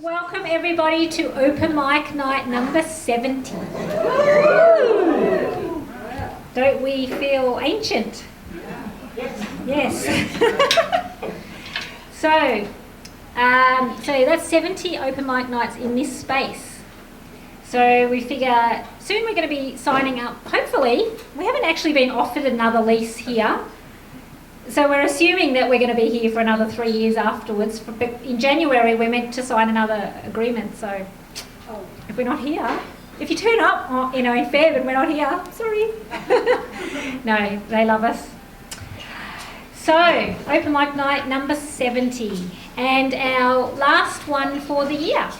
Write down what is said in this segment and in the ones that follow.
Welcome everybody to Open Mic Night number 70. Don't we feel ancient? Yes. So that's 70 Open Mic Nights in this space. So we figure soon we're going to be signing up, hopefully. We haven't actually been offered another lease here. So we're assuming that we're going to be here for another 3 years afterwards. But in January, we're meant to sign another agreement. So if we're not here, if you turn up, in Feb and we're not here, sorry. No, they love us. So, Open Mic Night number 70, and our last one for the year.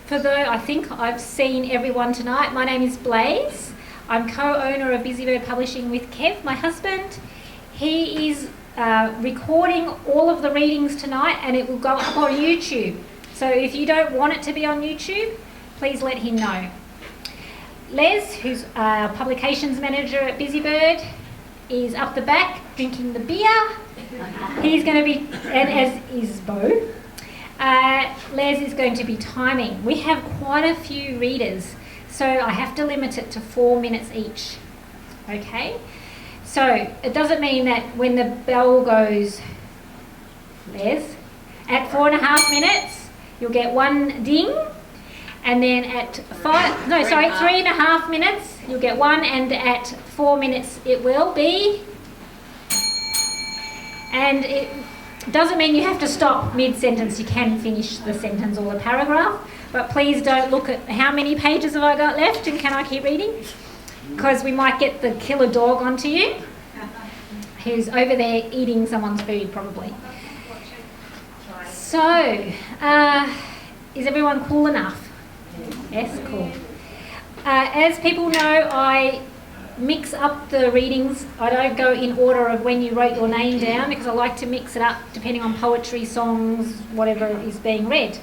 I think I've seen everyone tonight. My name is Blaze. I'm co-owner of Busybird Publishing with Kev, my husband. He is recording all of the readings tonight, and it will go up on YouTube. So if you don't want it to be on YouTube, please let him know. Les, who's our publications manager at Busybird, is up the back drinking the beer. He's going to be, and as is Bo, Les is going to be timing. We have quite a few readers, so I have to limit it to 4 minutes each. Okay? So it doesn't mean that when the bell goes, Les, at 4.5 minutes, you'll get one ding, and then at 3.5 minutes, you'll get one, and at 4 minutes it will be. And it doesn't mean you have to stop mid-sentence. You can finish the sentence or the paragraph, but please don't look at how many pages have I got left and can I keep reading, because we might get the killer dog onto you, who's over there eating someone's food probably. So, is everyone cool enough? Yes, cool. As people know, I mix up the readings. I don't go in order of when you wrote your name down, because I like to mix it up depending on poetry, songs, whatever is being read.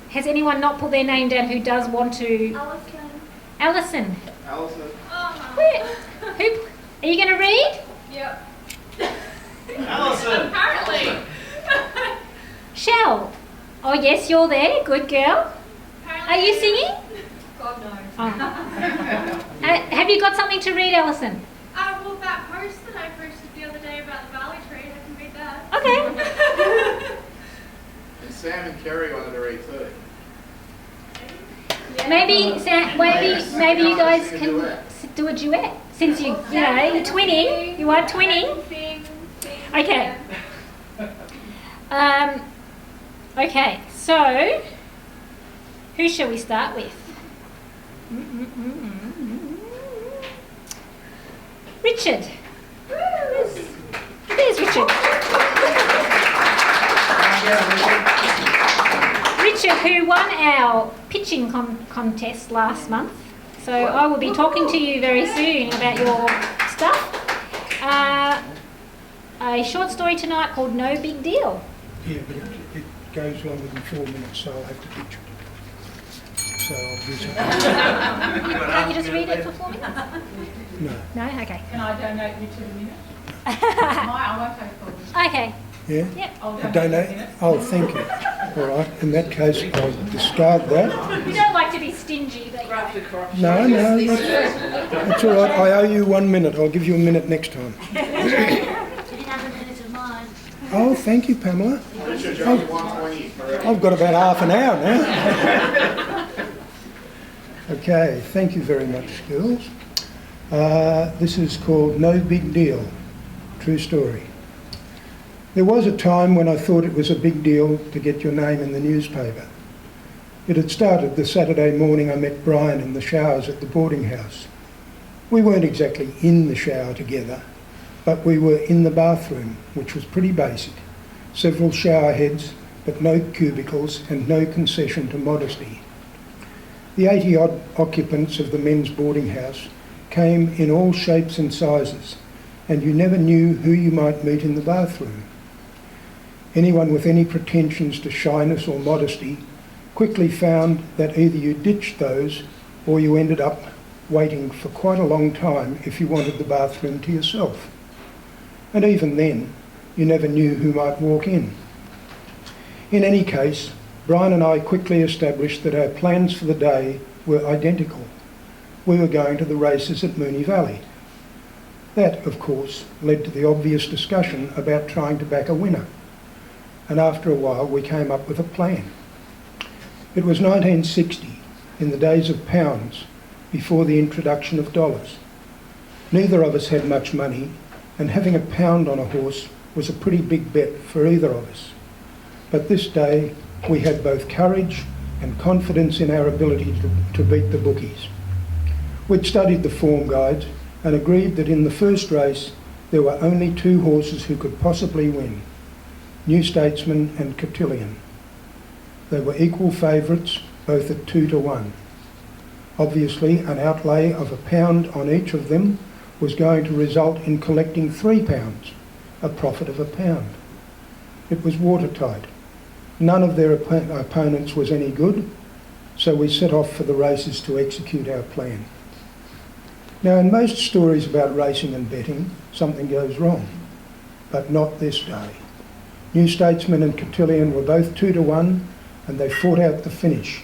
Has anyone not put their name down who does want to? Alison. Where? Who? Are you going to read? Yep. Alison. Apparently. Shell. Oh yes, you're there. Good girl. Are you singing? God knows. Oh. Have you got something to read, Alison? Well, that post that I posted the other day about the valley tree, I can read that. Okay. And Sam and Kerry wanted to read too. Yeah. Maybe you guys can do a duet, since you're twinning. You are twinning. Sing, Okay. Okay. So, who shall we start with? Richard. There's Richard. Richard, who won our pitching contest last month. So I will be talking to you very soon about your stuff. A short story tonight called No Big Deal. Yeah, but it goes longer than 4 minutes, so I'll have to pitch it. So I'll do something. Can't you just read it for 4 minutes? No. No? Okay. Can I donate you 2 minutes? I won't take calls. Okay. Yeah? Yep. I'll Donate? Oh, thank you. All right, in that case, I'll discard that. We don't like to be stingy, but No, that's all right. I owe you 1 minute. I'll give you a minute next time. Oh, thank you, Pamela. Richard, you're only 120 correct? I've got about half an hour now. Okay, thank you very much, girls. This is called No Big Deal, true story. There was a time when I thought it was a big deal to get your name in the newspaper. It had started the Saturday morning I met Brian in the showers at the boarding house. We weren't exactly in the shower together, but we were in the bathroom, which was pretty basic. Several shower heads, but no cubicles and no concession to modesty. The 80-odd occupants of the men's boarding house came in all shapes and sizes, and you never knew who you might meet in the bathroom. Anyone with any pretensions to shyness or modesty quickly found that either you ditched those or you ended up waiting for quite a long time if you wanted the bathroom to yourself. And even then, you never knew who might walk in. In any case, Brian and I quickly established that our plans for the day were identical. We were going to the races at Moonee Valley. That, of course, led to the obvious discussion about trying to back a winner. And after a while, we came up with a plan. It was 1960, in the days of pounds, before the introduction of dollars. Neither of us had much money, and having a pound on a horse was a pretty big bet for either of us. But this day, we had both courage and confidence in our ability to beat the bookies. We'd studied the form guides and agreed that in the first race there were only 2 horses who could possibly win, New Statesman and Cotillion. They were equal favourites, both at 2 to 1. Obviously, an outlay of £1 on each of them was going to result in collecting £3, a profit of £1. It was watertight. None of their opponents was any good, so we set off for the races to execute our plan. Now, in most stories about racing and betting, something goes wrong, but not this day. New Statesman and Cotillion were both 2 to 1, and they fought out the finish.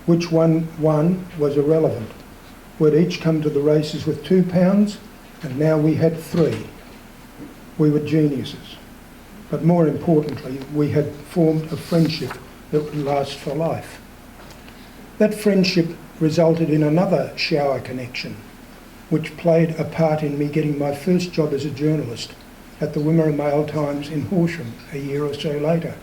Which one won was irrelevant. We'd each come to the races with £2, and now we had 3. We were geniuses. But more importantly, we had formed a friendship that would last for life. That friendship resulted in another shower connection, which played a part in me getting my first job as a journalist at the Wimmera Mail Times in Horsham a year or so later.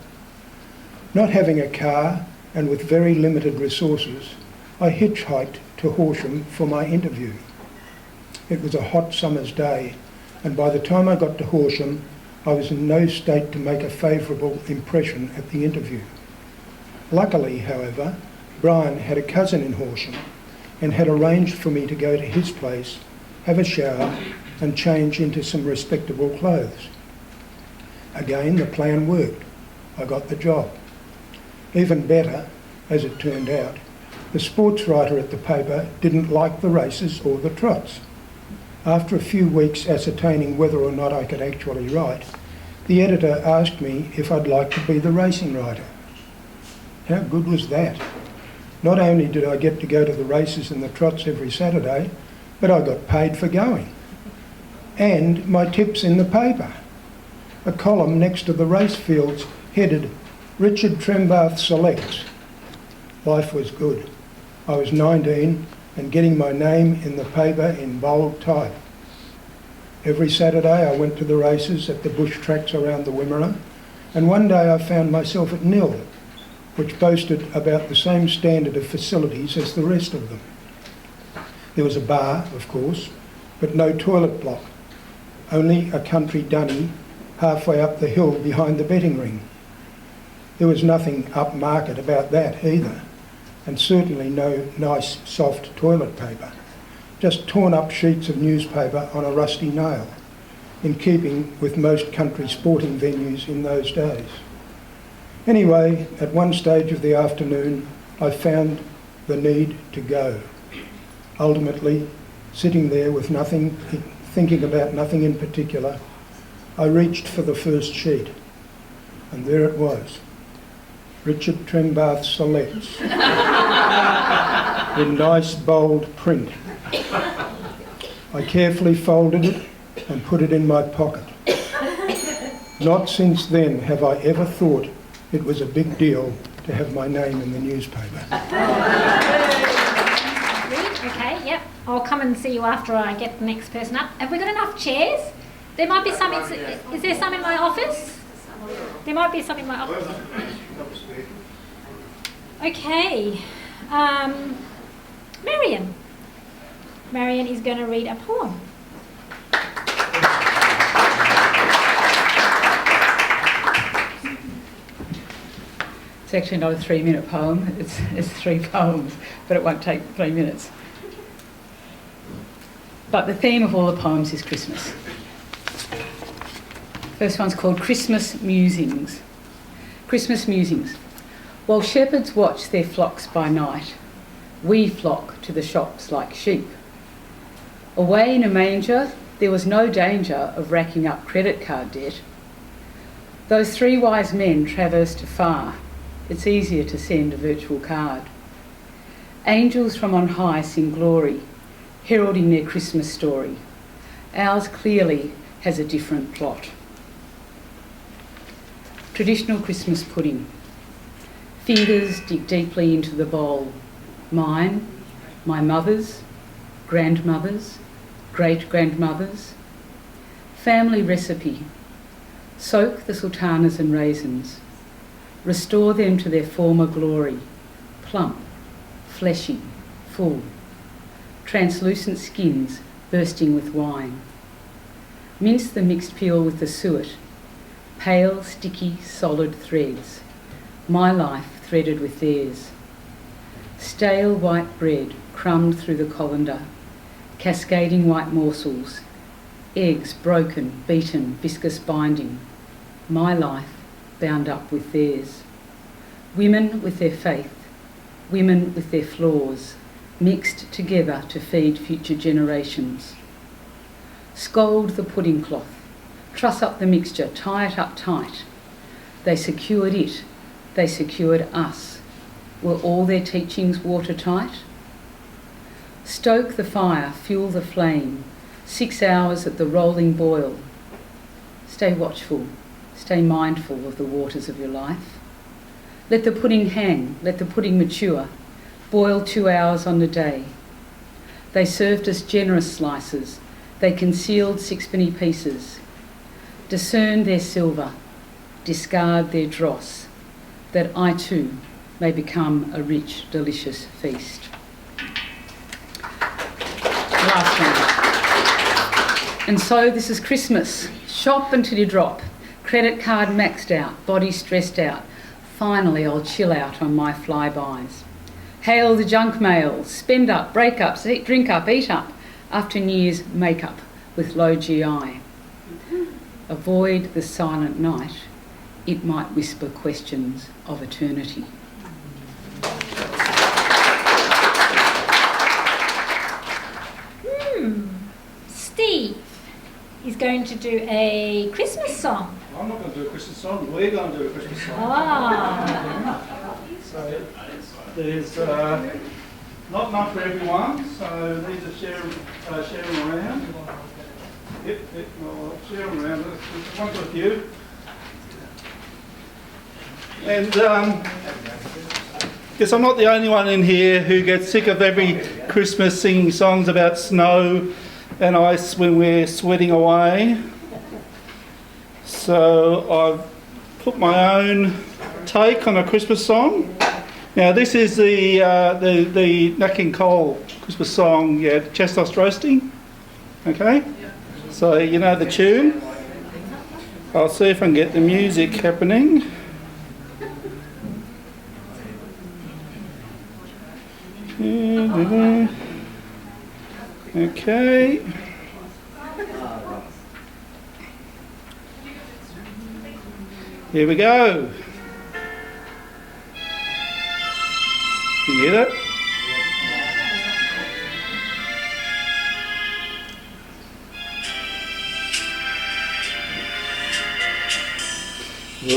Not having a car and with very limited resources, I hitchhiked to Horsham for my interview. It was a hot summer's day, and by the time I got to Horsham, I was in no state to make a favourable impression at the interview. Luckily, however, Brian had a cousin in Horsham and had arranged for me to go to his place, have a shower and change into some respectable clothes. Again, the plan worked. I got the job. Even better, as it turned out, the sports writer at the paper didn't like the races or the trots. After a few weeks ascertaining whether or not I could actually write, the editor asked me if I'd like to be the racing writer. How good was that? Not only did I get to go to the races and the trots every Saturday, but I got paid for going. And my tips in the paper. A column next to the race fields headed Richard Trembath Selects. Life was good. I was 19 and getting my name in the paper in bold type. Every Saturday I went to the races at the bush tracks around the Wimmera, and one day I found myself at Nil, which boasted about the same standard of facilities as the rest of them. There was a bar, of course, but no toilet block, only a country dunny halfway up the hill behind the betting ring. There was nothing upmarket about that either, and certainly no nice soft toilet paper, just torn up sheets of newspaper on a rusty nail, in keeping with most country sporting venues in those days. Anyway, at one stage of the afternoon, I found the need to go. Ultimately, sitting there with nothing, thinking about nothing in particular, I reached for the first sheet, and there it was. Richard Trembath Selects, in nice bold print. I carefully folded it and put it in my pocket. Not since then have I ever thought it was a big deal to have my name in the newspaper. Okay, yep. I'll come and see you after I get the next person up. Have we got enough chairs? There might be some. Is there some in my office? There might be some in my office. Okay. Marion. Marion is going to read a poem. It's actually not a 3-minute poem, it's 3 poems, but it won't take 3 minutes. But the theme of all the poems is Christmas. First one's called Christmas Musings. Christmas Musings. While shepherds watch their flocks by night, we flock to the shops like sheep. Away in a manger, there was no danger of racking up credit card debt. Those 3 wise men traversed far, It's easier to send a virtual card. Angels from on high sing glory, heralding their Christmas story. Ours clearly has a different plot. Traditional Christmas pudding. Fingers dig deeply into the bowl. Mine, my mother's, grandmother's, great-grandmother's. Family recipe. Soak the sultanas and raisins. Restore them to their former glory. Plump, fleshy, full. Translucent skins bursting with wine. Mince the mixed peel with the suet. Pale, sticky, solid threads. My life threaded with theirs. Stale white bread crumbed through the colander. Cascading white morsels. Eggs broken, beaten, viscous binding. My life bound up with theirs. Women with their faith. Women with their flaws. Mixed together to feed future generations. Scald the pudding cloth. Truss up the mixture, tie it up tight. They secured it. They secured us. Were all their teachings watertight? Stoke the fire, fuel the flame. 6 hours at the rolling boil. Stay watchful. Stay mindful of the waters of your life. Let the pudding hang. Let the pudding mature. Boil 2 hours on the day. They served us generous slices. They concealed sixpenny pieces. Discern their silver. Discard their dross. That I too may become a rich, delicious feast. Last one. And so this is Christmas. Shop until you drop. Credit card maxed out. Body stressed out. Finally I'll chill out on my flybys. Hail the junk mail. Spend up, break up, drink up, eat up. After New Year's make-up with low GI. Avoid the silent night. It might whisper questions of eternity. Steve is going to do a Christmas song. I'm not going to do a Christmas song. We're going to do a Christmas song. Ah. So there's not enough for everyone, so these are sharing around. Yep, I'll share them around. One to a few. And guess I'm not the only one in here who gets sick of every Christmas singing songs about snow and ice when we're sweating away. So I've put my own take on a Christmas song. Now this is the Nat King Cole Christmas song, yeah, Chestnuts Roasting. Okay, so you know the tune. I'll see if I can get the music happening. Okay. Here we go. You get it?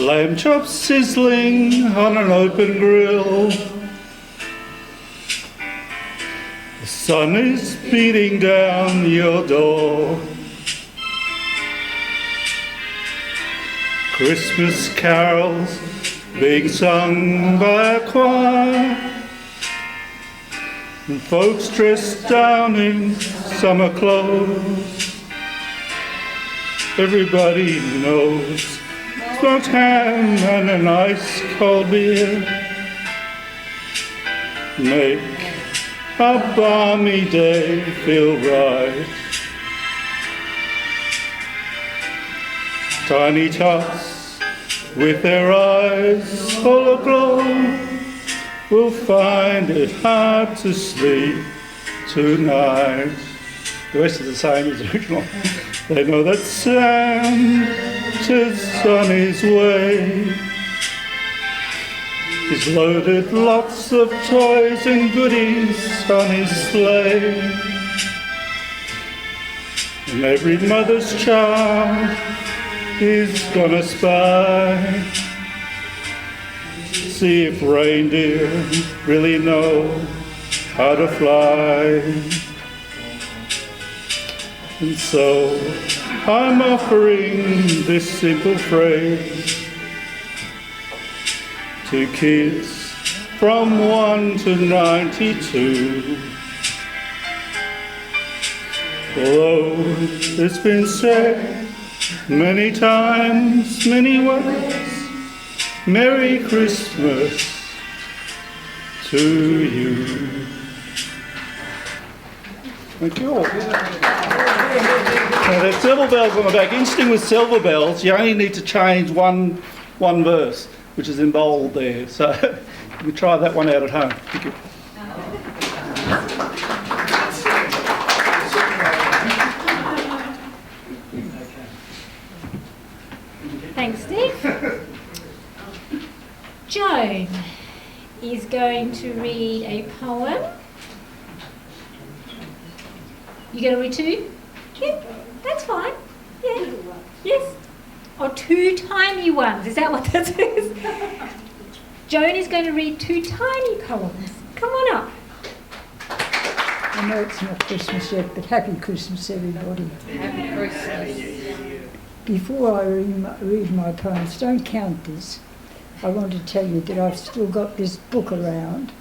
Lamb chops sizzling on an open grill. The sun is beating down your door. Christmas carols being sung by a choir. And folks dressed down in summer clothes. Everybody knows smoked ham and a nice cold beer make a balmy day feel right. Tiny tots with their eyes full aglow will find it hard to sleep tonight. The rest is the same as the original. They know that Santa's on his way. He's loaded lots of toys and goodies on his sleigh. And every mother's child is gonna spy see if reindeer really know how to fly. And so I'm offering this simple phrase to kids from 1 to 92. Although it's been said many times, many ways, Merry Christmas to you. Thank you all. Now there's silver bells on the back. Interesting with silver bells, you only need to change one verse, which is in bold there. So you can try that one out at home. Thank you. Thanks, Steve. Joan is going to read a poem. You going to read two? Yeah, that's fine. Yeah. Yes. Or two tiny ones. Is that what that is? Joan is going to read two tiny poems. Come on up. I know it's not Christmas yet, but happy Christmas, everybody. Happy Christmas. Before I read my poems, don't count this. I want to tell you that I've still got this book around,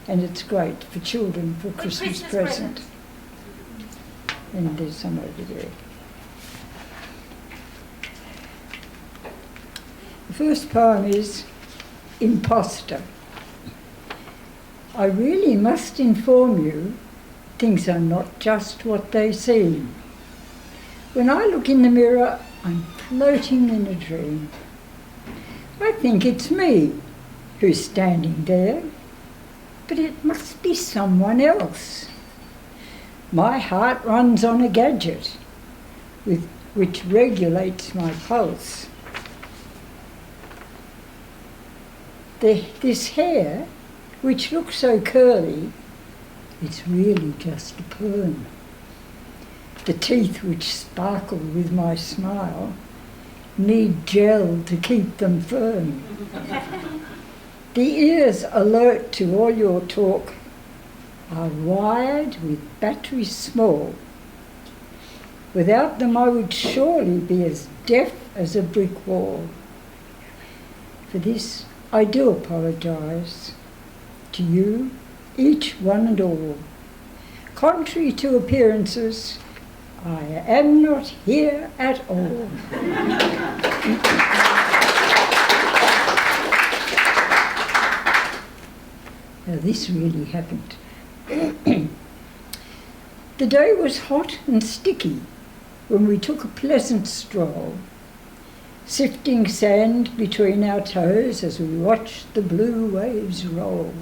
and it's great for children for Christmas present. And there's some over there. The first poem is Impostor. I really must inform you, things are not just what they seem. When I look in the mirror, I'm floating in a dream. I think it's me who's standing there, but it must be someone else. My heart runs on a gadget which regulates my pulse. This hair, which looks so curly, it's really just a perm. The teeth which sparkle with my smile need gel to keep them firm. The ears alert to all your talk are wired with batteries small. Without them I would surely be as deaf as a brick wall. For this I do apologise to you, each one and all. Contrary to appearances, I am not here at all. Now this really happened. The day was hot and sticky when we took a pleasant stroll, sifting sand between our toes as we watched the blue waves roll.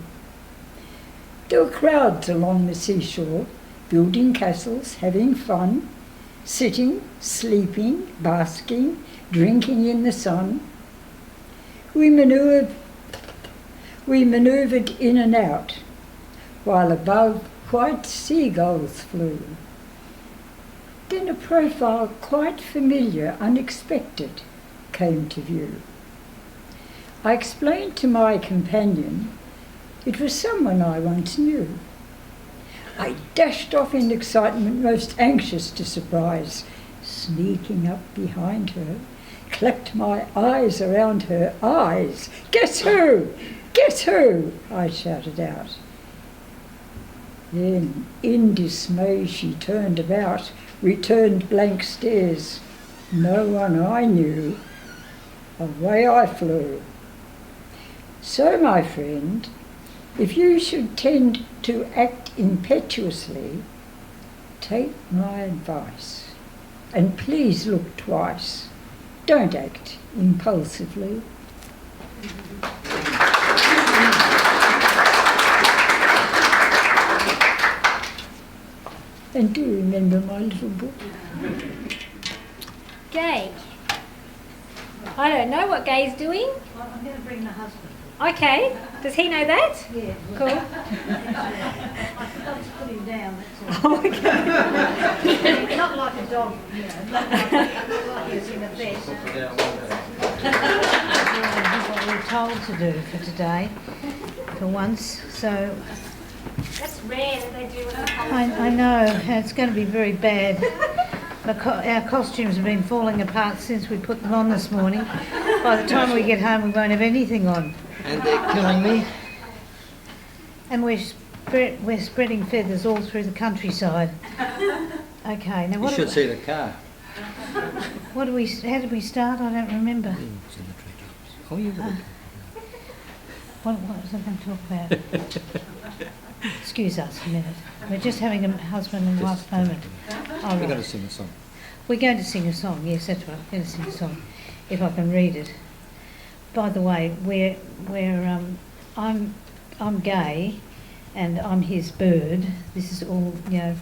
There were crowds along the seashore, building castles, having fun, sitting, sleeping, basking, drinking in the sun. We manoeuvred in and out, while above white seagulls flew. Then a profile quite familiar, unexpected, came to view. I explained to my companion it was someone I once knew. I dashed off in excitement, most anxious to surprise, sneaking up behind her, clapped my eyes around her eyes. "Guess who? Guess who?" I shouted out. Then, in dismay, she turned about, returned blank stares. No one I knew. Away I flew. So, my friend, if you should tend to act impetuously, take my advice, and please look twice. Don't act impulsively. And do remember my little book. Gay. I don't know what Gay's doing. Well, I'm going to bring my husband. Okay. Does he know that? Yeah. Cool. I forgot to put him down, that's all. Oh, okay. Not like a dog, you know, not like he's in a vest. we're told to do for today, for once. So That's rare that they do it. I know it's going to be very bad. Our costumes have been falling apart since we put them on this morning. By the time we get home, we won't have anything on. And they're killing me. And we're spreading feathers all through the countryside. Okay, now You what? should see the car. What do we? How did we start? I don't remember. Oh, you What was I going to talk about? Excuse us a minute. We're just having a husband and wife moment. All We're going to right. sing a song. We're going to sing a song. Yes, that's right. We're going to sing a song, if I can read it. By the way, I'm gay, and I'm his bird. This is all,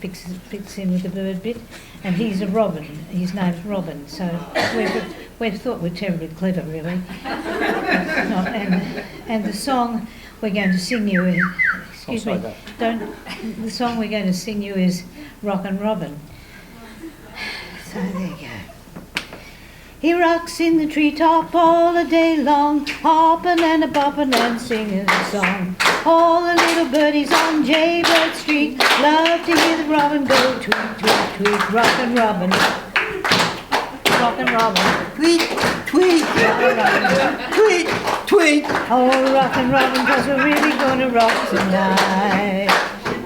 fits in with the bird bit. And he's a robin. His name's Robin. So we've thought we're terribly clever, really. And the song we're going to sing you is, excuse me, the song we're going to sing you is Rockin' Robin. So there you go. He rocks in the treetop all the day long, hopping and a bopping and singing a song. All the little birdies on Jaybird Street love to hear the robin go tweet, tweet, tweet, rockin' robin. Rockin' robin. Tweet, tweet, tweet, tweet. Oh, rockin' robin, 'cause we're really gonna rock tonight.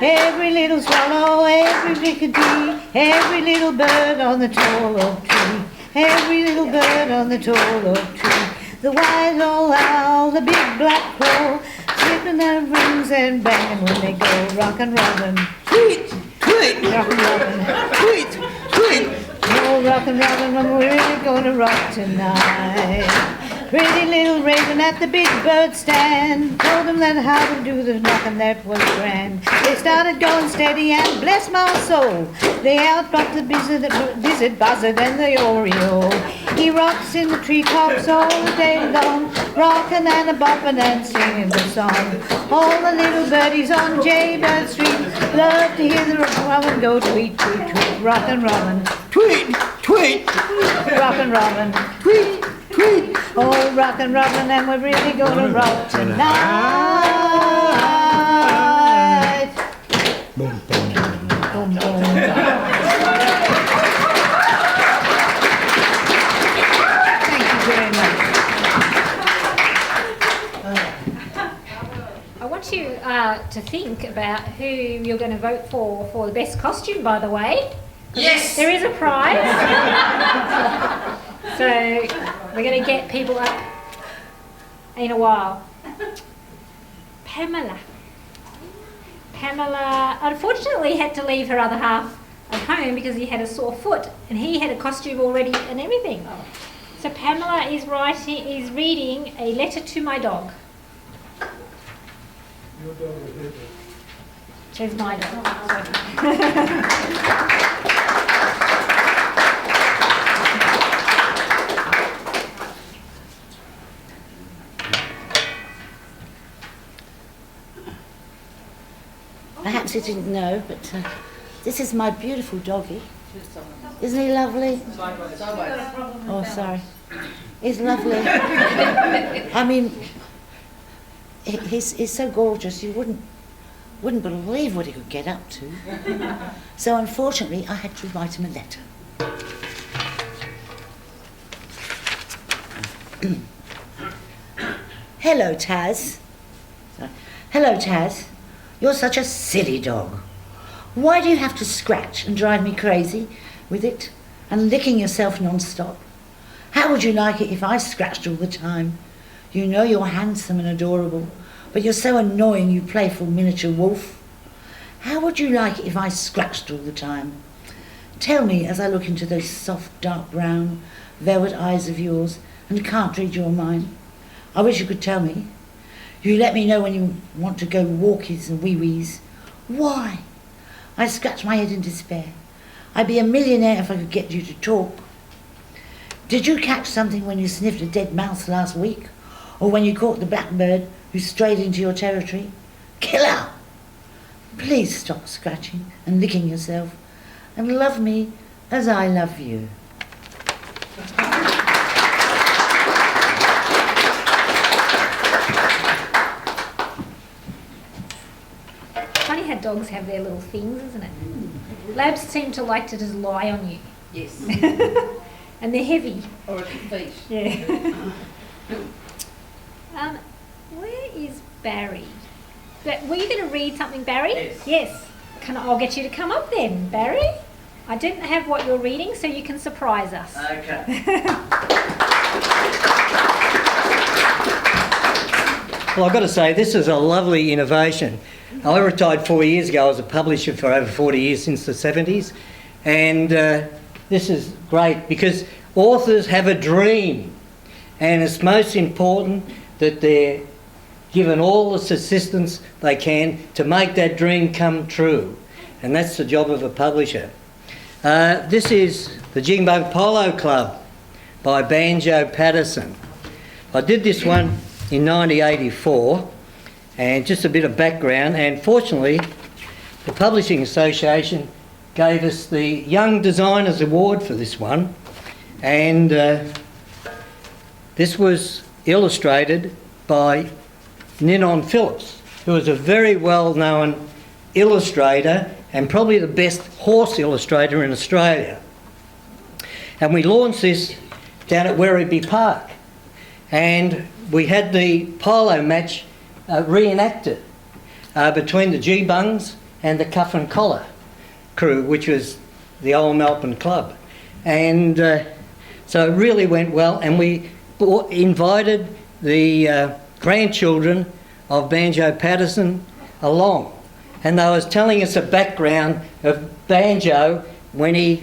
Every little swallow, every chickadee, every little bird on the tall oak tree. Every little bird on the tall oak tree. The white old owl, the big black crow, slipping their rings and banging when they go. Rockin' robin, Tweet, tweet, rockin' robin. tweet, tweet. Oh, rockin' robin, we're really gonna rock tonight. Pretty little raven at the big bird stand told them that how to do the knocking that was grand. They started going steady and bless my soul, they outbucked the buzzard, buzzard and the oriole. He rocks in the treetops all the day long, rockin' and a boppin' and singing the song. All the little birdies on Jaybird Street love to hear the robin go tweet, tweet, tweet, rockin' robin. Tweet, tweet, Rockin' robin. tweet, tweet. Oh, rockin' robin, and we're really gonna rock tonight. Boom, boom. Boom, boom. Thank you very much. I want you to think about who you're going to vote for the best costume, by the way. Yes! There is a prize. So we're going to get people up in a while. Pamela unfortunately had to leave her other half at home because he had a sore foot and he had a costume already and everything. So Pamela is reading A Letter to My Dog. Your dog is here. Says my dog. Perhaps you didn't know, but this is my beautiful doggy. Isn't he lovely? Oh, sorry. He's lovely. I mean, he's so gorgeous, you wouldn't believe what he could get up to. So unfortunately, I had to write him a letter. Hello, Taz. Hello, Taz. You're such a silly dog. Why do you have to scratch and drive me crazy with it and licking yourself non-stop? How would you like it if I scratched all the time? You know you're handsome and adorable, but you're so annoying, you playful miniature wolf. How would you like it if I scratched all the time? Tell me as I look into those soft, dark brown, velvet eyes of yours and can't read your mind. I wish you could tell me. You let me know when you want to go walkies and wee-wees. Why? I scratch my head in despair. I'd be a millionaire if I could get you to talk. Did you catch something when you sniffed a dead mouse last week? Or when you caught the blackbird who strayed into your territory? Killer! Please stop scratching and licking yourself and love me as I love you. dogs have their little things, isn't it? Labs seem to like to just lie on you. Yes. And they're heavy. Or at the feet. Yeah. Where is Barry? But were you going to read something, Barry? Yes. Yes. I'll get you to come up then, Barry. I didn't have what you're reading, so you can surprise us. Okay. Well, I've got to say, this is a lovely innovation. I retired 4 years ago. I was a publisher for over 40 years, since the 70s. And this is great because authors have a dream. And it's most important that they're given all the assistance they can to make that dream come true. And that's the job of a publisher. This is the Jingbang Polo Club by Banjo Patterson. I did this one in 1984, and just a bit of background, and fortunately the Publishing Association gave us the Young Designers Award for this one, and this was illustrated by Ninon Phillips, who is a very well-known illustrator and probably the best horse illustrator in Australia. And we launched this down at Werribee Park, and we had the polo match reenacted between the G-Bungs and the Cuff and Collar crew, which was the old Melbourne club. And so it really went well, and we invited the grandchildren of Banjo Patterson along. And they was telling us a background of Banjo when he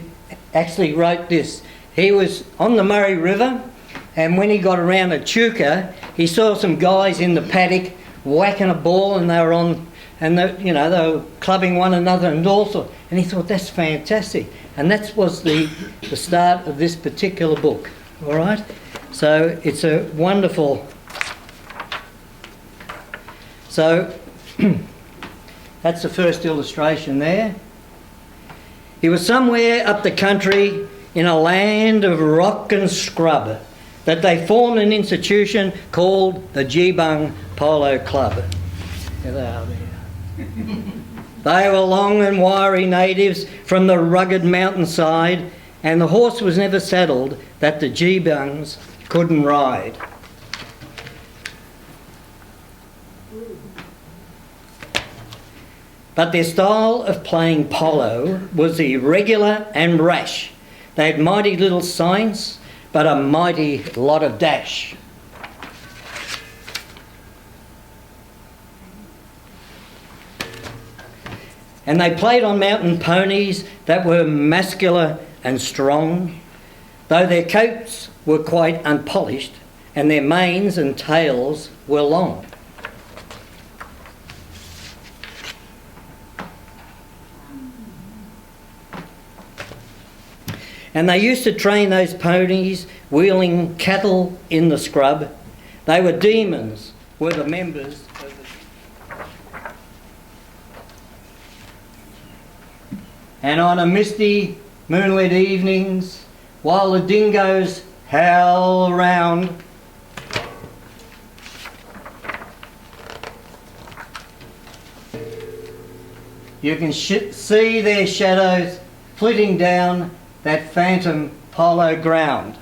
actually wrote this. He was on the Murray River, and when he got around Echuca, he saw some guys in the paddock whacking a ball, and they were on, and they were clubbing one another and also. And he thought, that's fantastic. And that was the start of this particular book. All right, so it's a wonderful. So that's the first illustration there. He was somewhere up the country in a land of rock and scrub that they formed an institution called the G-Bung Polo Club. There they are there. They were long and wiry natives from the rugged mountainside, and the horse was never saddled that the G-Bungs couldn't ride. But their style of playing polo was irregular and rash. They had mighty little science, but a mighty lot of dash. And they played on mountain ponies that were muscular and strong, though their coats were quite unpolished and their manes and tails were long. And they used to train those ponies wheeling cattle in the scrub. They were demons, were the members of the... And on a misty, moonlit evenings, while the dingoes howl around, you can see their shadows flitting down that phantom polo ground.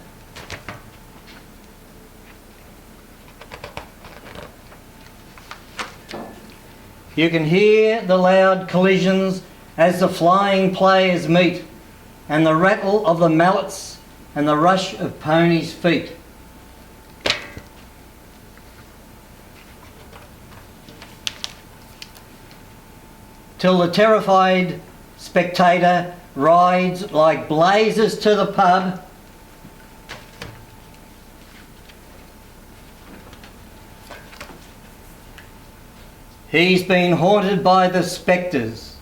You can hear the loud collisions as the flying players meet, and the rattle of the mallets and the rush of ponies' feet. Till the terrified spectator rides like blazes to the pub, he's been haunted by the spectres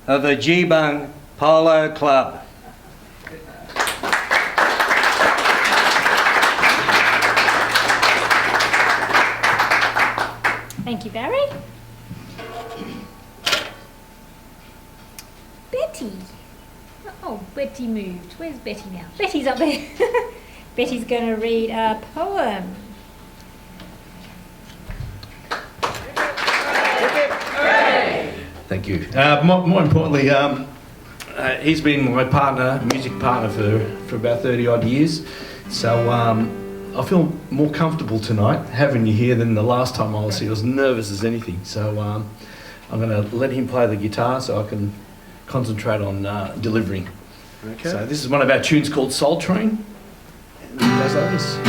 of the G-Bung Polo Club. Thank you, Barry. Betty. Oh, Betty moved. Where's Betty now? Betty's up there. Betty's going to read a poem. Thank you. More importantly, he's been my partner, music partner for about 30 odd years. So I feel more comfortable tonight having you here than the last time I was here. I was nervous as anything. So I'm going to let him play the guitar so I can concentrate on delivering. Okay. So this is one of our tunes called Soul Train. And it goes like this.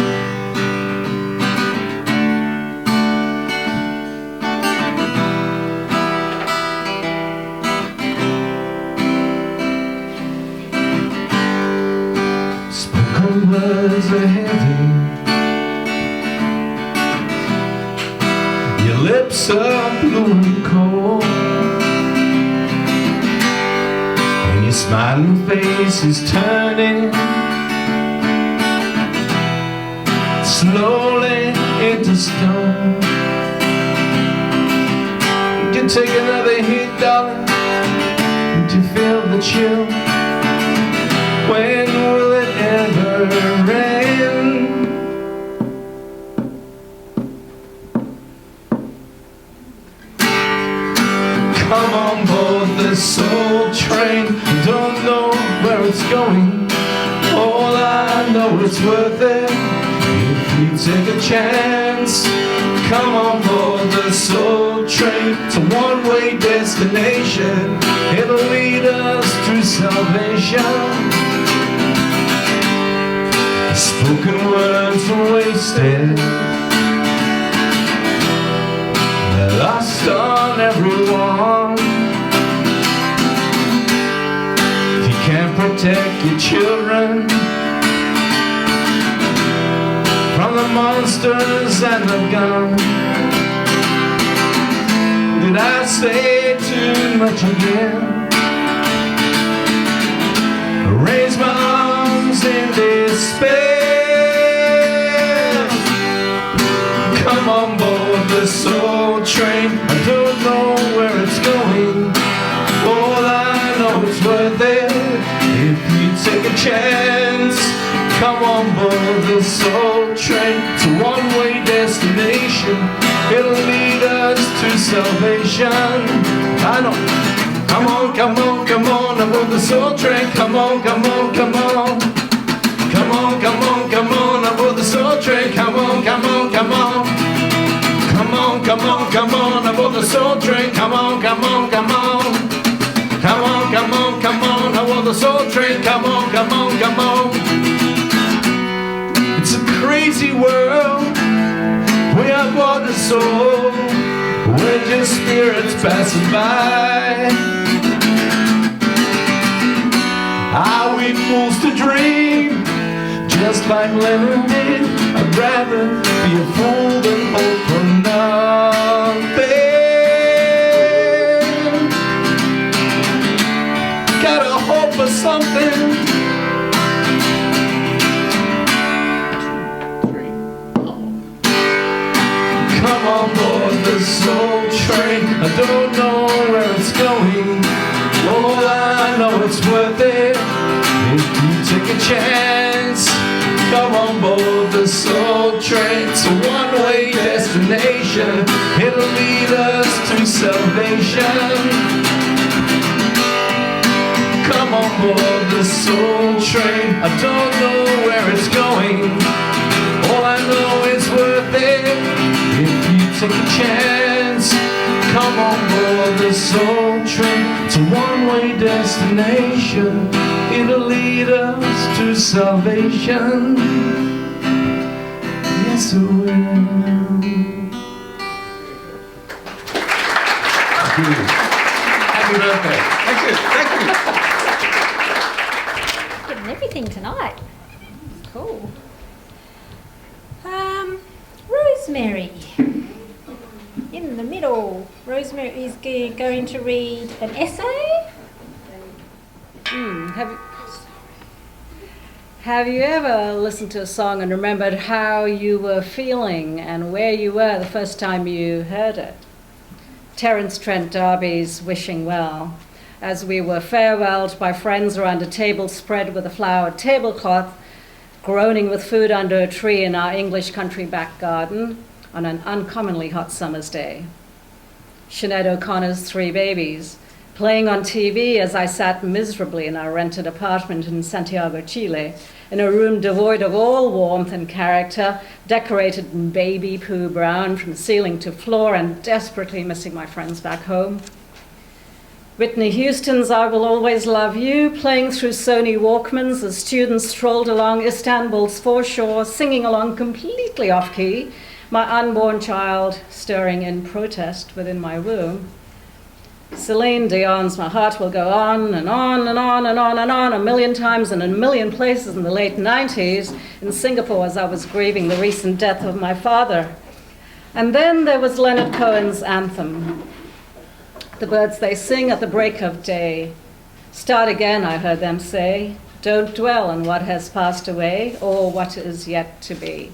Spoken words are heavy, your lips are blue and cold, and your smiling face is turning slowly into stone. You take another hit, darling, to feel the chill. When will it ever end? Come on board the soul train. I don't know where it's going. All I know it's worth it if you take a chance. Come on board the soul train. It's a one-way destination. It'll lead us to salvation. Spoken words are wasted, they're lost on everyone. If you can't protect your children from the monsters and the gun, did I say too much again? Raise my arms in despair. Come on board the soul train. I don't know where it's going. All I know is worth it if you take a chance. Come on board the soul train. It's a one-way destination. It'll lead us to salvation. I know. Come on, come on, come on, aboard the soul train. Come on, come on, come on. Come on, come on, come on, aboard the soul train. Come on, come on, come on. Come on, come on, come on, aboard the soul train. Come on, come on, come on. Come on, come on, come on, aboard the soul train. Come on, come on, come on. It's a crazy world. We are born a soul. We're just spirits passing by. Are we fools to dream, just like Lennon did? I'd rather be a fool than hope for nothing. Gotta hope for something. Come on board the soul train. I don't know where it's going. All I know it's worth it if you take a chance. Come on board the soul train. It's a one-way destination. It'll lead us to salvation. Come on board the soul train. I don't know where it's going. All I know is worth it if you take a chance. Come on board the soul train. It's a one-way destination. It'll lead us to salvation. Yes, it will. Thank you. Happy birthday. Thank you. Thank you. Getting everything tonight. Cool. Rosemary. In the middle, Rosemary is going to read an essay. Have you ever listened to a song and remembered how you were feeling and where you were the first time you heard it? Terence Trent D'Arby's Wishing Well, as we were farewelled by friends around a table spread with a flowered tablecloth, groaning with food under a tree in our English country back garden on an uncommonly hot summer's day. Sinead O'Connor's Three Babies, playing on TV as I sat miserably in our rented apartment in Santiago, Chile, in a room devoid of all warmth and character, decorated in baby poo brown from ceiling to floor, and desperately missing my friends back home. Whitney Houston's I Will Always Love You, playing through Sony Walkmans as students strolled along Istanbul's foreshore, singing along completely off-key, my unborn child stirring in protest within my womb. Celine Dion's My Heart Will Go On and On and On and On and On, a million times and in a million places in the late 90s in Singapore as I was grieving the recent death of my father. And then there was Leonard Cohen's anthem, The Birds They Sing at the Break of Day. Start again, I heard them say. Don't dwell on what has passed away or what is yet to be.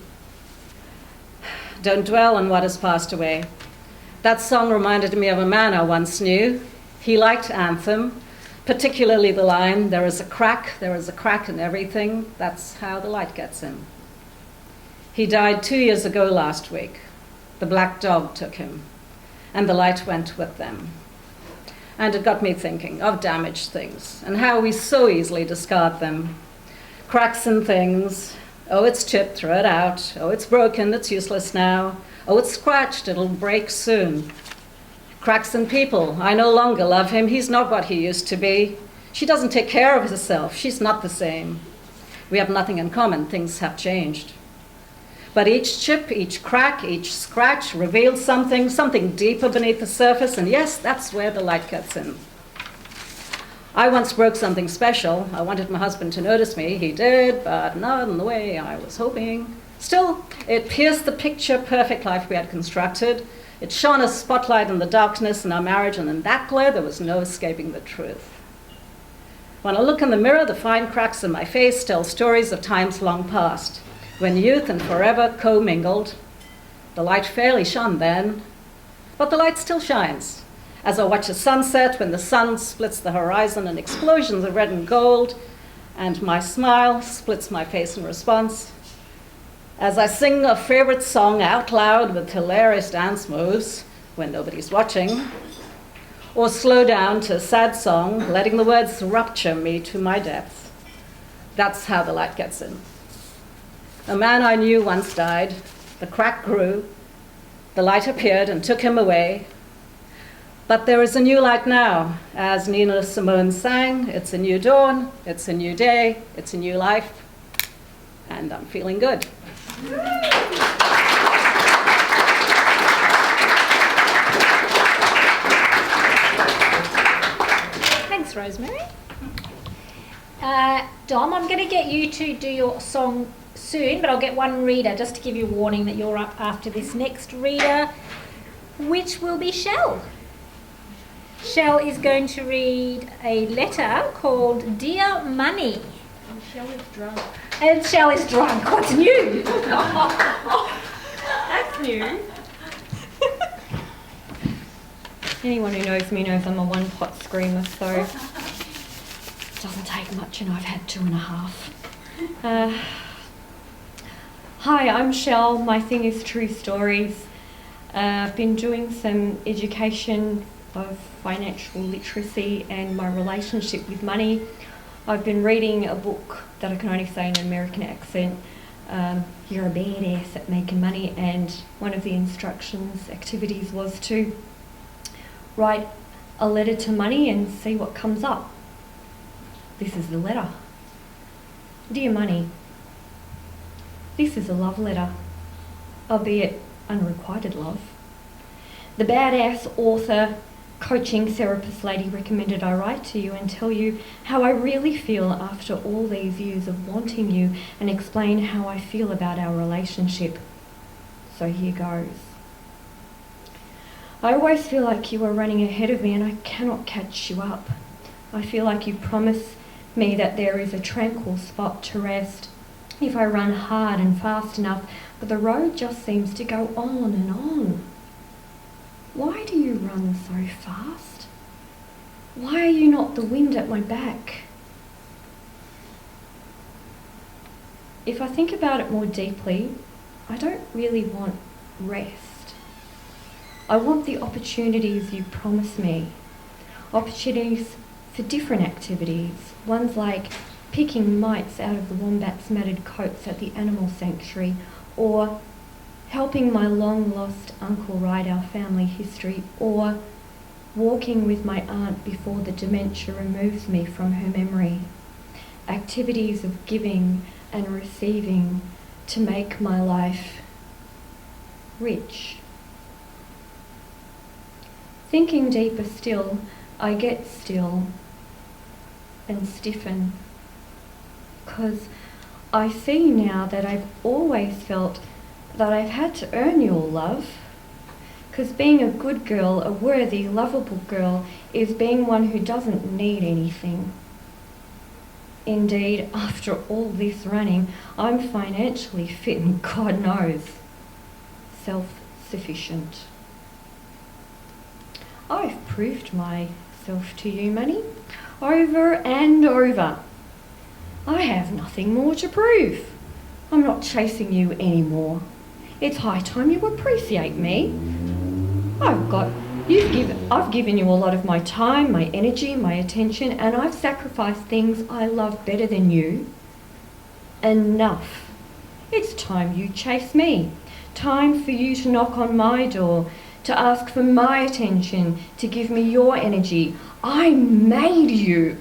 Don't dwell on what has passed away. That song reminded me of a man I once knew. He liked anthem, particularly the line, there is a crack in everything. That's how the light gets in. He died 2 years ago last week. The black dog took him, and the light went with them. And it got me thinking of damaged things and how we so easily discard them. Cracks in things. Oh, it's chipped, throw it out. Oh, it's broken, it's useless now. Oh, it's scratched, it'll break soon. Cracks in people. I no longer love him. He's not what he used to be. She doesn't take care of herself. She's not the same. We have nothing in common. Things have changed. But each chip, each crack, each scratch reveals something deeper beneath the surface, and yes, that's where the light gets in. I once broke something special. I wanted my husband to notice me. He did, but not in the way I was hoping. Still, it pierced the picture-perfect life we had constructed. It shone a spotlight in the darkness in our marriage, and in that glare, there was no escaping the truth. When I look in the mirror, the fine cracks in my face tell stories of times long past, when youth and forever co-mingled. The light fairly shone then, but the light still shines. As I watch a sunset, when the sun splits the horizon in explosions of red and gold, and my smile splits my face in response. As I sing a favorite song out loud with hilarious dance moves when nobody's watching, or slow down to a sad song, letting the words rupture me to my depths. That's how the light gets in. A man I knew once died. The crack grew. The light appeared and took him away. But there is a new light now. As Nina Simone sang, it's a new dawn, it's a new day, it's a new life, and I'm feeling good. Thanks, Rosemary. Dom, I'm going to get you to do your song soon, but I'll get one reader just to give you a warning that you're up after this next reader, which will be Shell. Shell is going to read a letter called Dear Money. And Shell is drunk. And Shell is drunk. What's new? That's new. Anyone who knows me knows I'm a one-pot screamer, so it doesn't take much, and I've had 2.5. Hi, I'm Shell. My thing is true stories. I've been doing some education of financial literacy and my relationship with money. I've been reading a book that I can only say in an American accent, You're a Badass at Making Money, and one of the activities was to write a letter to money and see what comes up. This is the letter. Dear Money, this is a love letter, albeit unrequited love. The badass author, coaching therapist lady recommended I write to you and tell you how I really feel after all these years of wanting you, and explain how I feel about our relationship. So here goes. I always feel like you are running ahead of me and I cannot catch you up. I feel like you promise me that there is a tranquil spot to rest if I run hard and fast enough, but the road just seems to go on and on. Why do you run so fast? Why are you not the wind at my back? If I think about it more deeply, I don't really want rest. I want the opportunities you promise me. Opportunities for different activities. Ones like picking mites out of the wombat's matted coats at the animal sanctuary, or helping my long-lost uncle write our family history, or walking with my aunt before the dementia removes me from her memory. Activities of giving and receiving to make my life rich. Thinking deeper still, I get still and stiffen, because I see now that I've always felt that I've had to earn your love. Because being a good girl, a worthy, lovable girl, is being one who doesn't need anything. Indeed, after all this running, I'm financially fit and God knows, self-sufficient. I've proved myself to you, money, over and over. I have nothing more to prove. I'm not chasing you anymore. It's high time you appreciate me. I've given you a lot of my time, my energy, my attention, and I've sacrificed things I love better than you. Enough. It's time you chase me. Time for you to knock on my door, to ask for my attention, to give me your energy. I made you.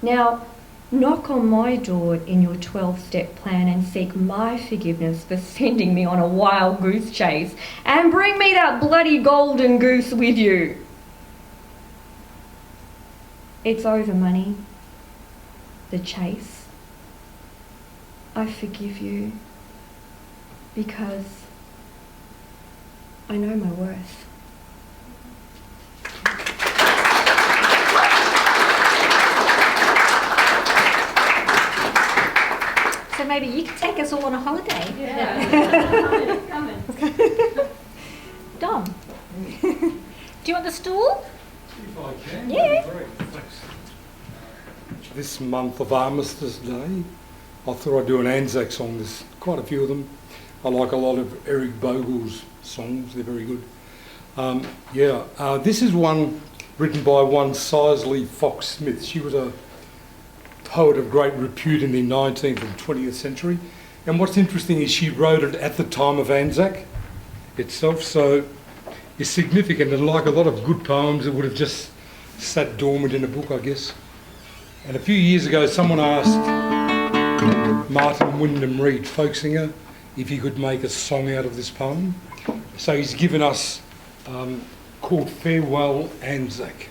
Now, knock on my door in your 12-step plan and seek my forgiveness for sending me on a wild goose chase, and bring me that bloody golden goose with you. It's over, money. The chase. I forgive you because I know my worth. So maybe you could take us all on a holiday. Yeah. Coming. Dom, do you want the stool? If I can. Yeah. Great, thanks. This month of Armistice Day, I thought I'd do an Anzac song. There's quite a few of them. I like a lot of Eric Bogle's songs. They're very good. This is one written by one Sisley Fox Smith. She was a poet of great repute in the 19th and 20th century. And what's interesting is she wrote it at the time of Anzac itself, so it's significant, and like a lot of good poems, it would have just sat dormant in a book, I guess. And a few years ago, someone asked Martin Wyndham Reed, folk singer, if he could make a song out of this poem. So he's given us called Farewell Anzac.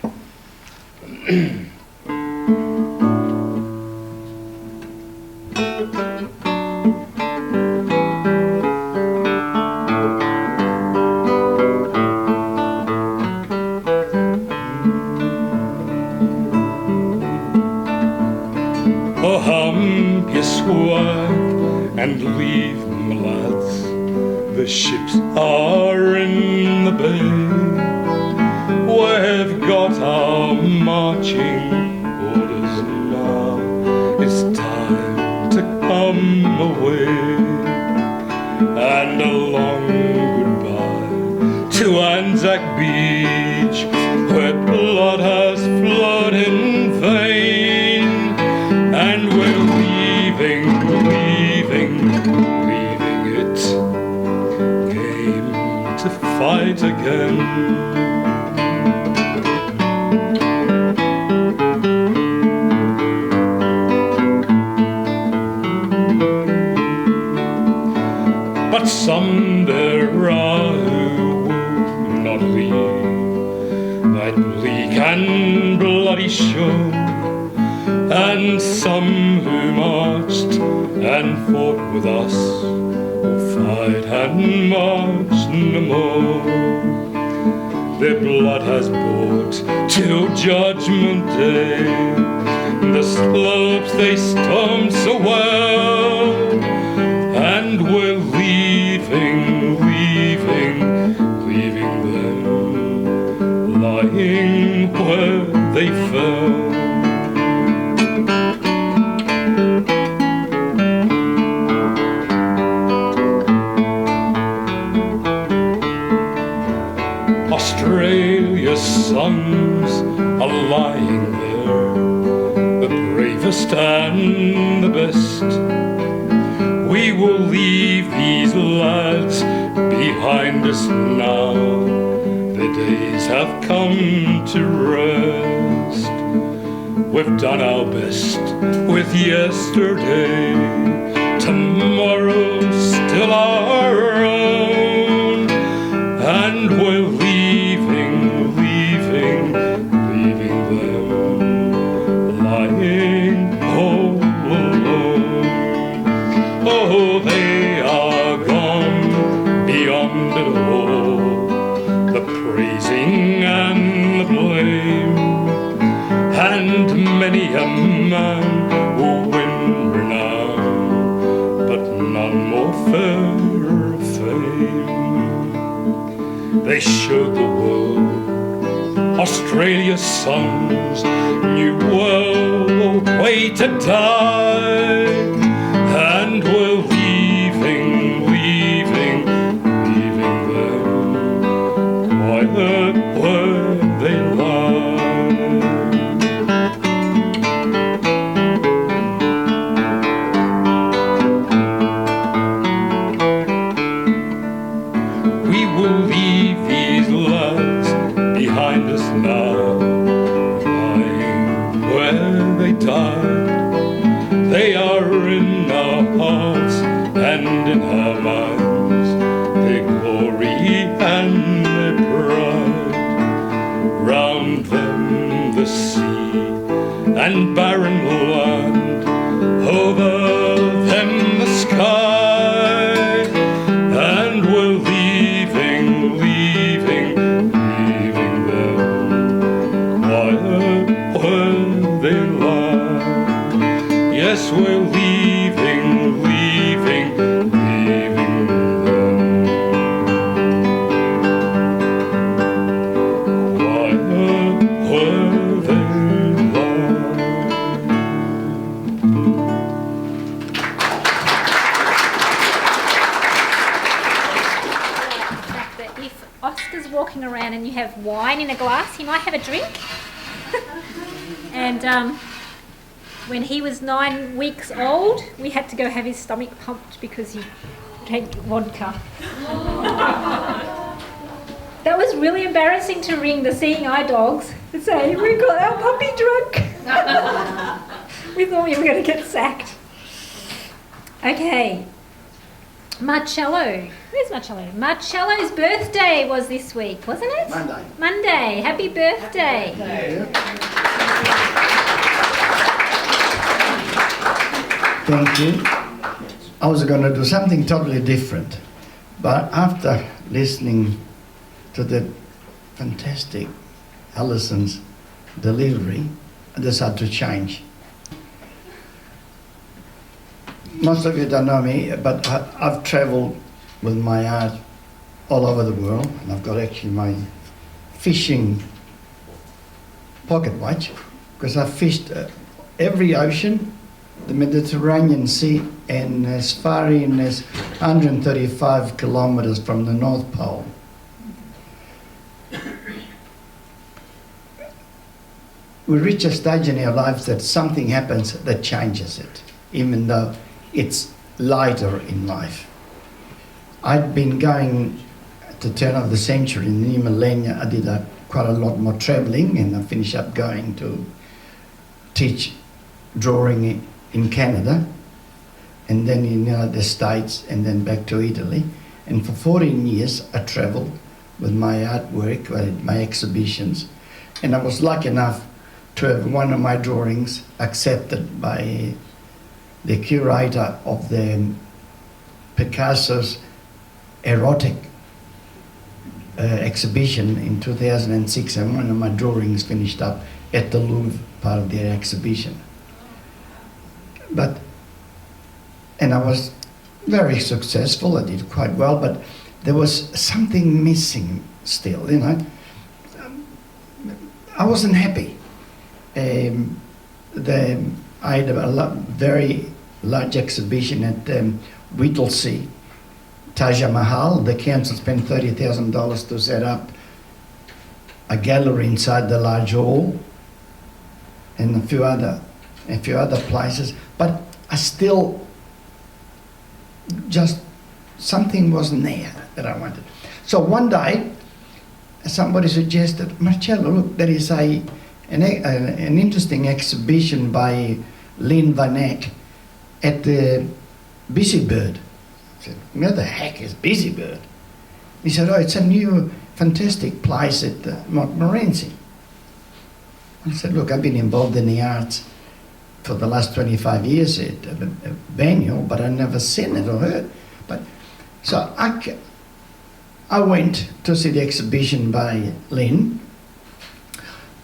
And leave me, lads, the ships are in the bay. We've got our marching orders now. It's time to come away. And a long goodbye to Anzac Beach, where blood has flowed in vain. And we're leaving it, came to fight again. But some there are who would not leave that bleak and bloody shore, and some who marched and fought with us will fight and march no more. Their blood has bought till Judgment Day the slopes they stormed so well, and we're leaving them lying where they fell. Australia's sons are lying there, the bravest and the best. We will leave these lads behind us now. The days have come to rest. We've done our best with yesterday. Tomorrow's still our own, and we're leaving them lying all alone. Oh, they are gone beyond it all, the praising and the blame, and many a man will win renown, but none more fair of fame. They showed the world Australia's sons knew well the way to die, and we're leaving them quiet where they lie. We will leave these lads behind us now, lying where they died. They are in our hearts and in our minds, their glory and their pride. Round them the sea and barren land, over them the sky, and we're leaving them quiet where they lie. Yes, we're leaving them quiet where they lie. That if Oscar's walking around and you have wine in a glass, he might have a drink. And when he was 9 weeks old, we had to go have his stomach pumped because he drank vodka. That was really embarrassing to ring the seeing eye dogs and say, "We got our puppy drunk." We thought we were going to get sacked. Okay. Marcello. Where's Marcello? Marcello's birthday was this week, wasn't it? Monday. Happy birthday. Thank you. I was going to do something totally different, but after listening to the fantastic Alison's delivery, I decided to change. Most of you don't know me, but I've travelled with my art all over the world, and I've got actually my fishing pocket watch, because I've fished every ocean, the Mediterranean Sea, and as far in as 135 kilometres from the North Pole. We reach a stage in our lives that something happens that changes it, even though it's lighter in life. I'd been going at the turn of the century, in the new millennia. I did quite a lot more travelling, and I finished up going to teach drawing in Canada, and then in the States, and then back to Italy. And for 14 years I travelled with my artwork, my exhibitions, and I was lucky enough to have one of my drawings accepted by the curator of the Picasso's erotic exhibition in 2006, and one of my drawings finished up at the Louvre, part of their exhibition. And I was very successful, I did quite well, but there was something missing still, you know. I wasn't happy. I had a very large exhibition at Whittlesea, Taj Mahal. The council spent $30,000 to set up a gallery inside the large hall, and a few other places. But I still just something wasn't there that I wanted. So one day, somebody suggested, Marcello, look, there is an interesting exhibition by Lynn Van Eck at the Busybird. I said, where the heck is Busybird? He said, oh, it's a new fantastic place at Montmorency. I said, look, I've been involved in the arts for the last 25 years at Banyule, but I've never seen it or heard. So I went to see the exhibition by Lynn,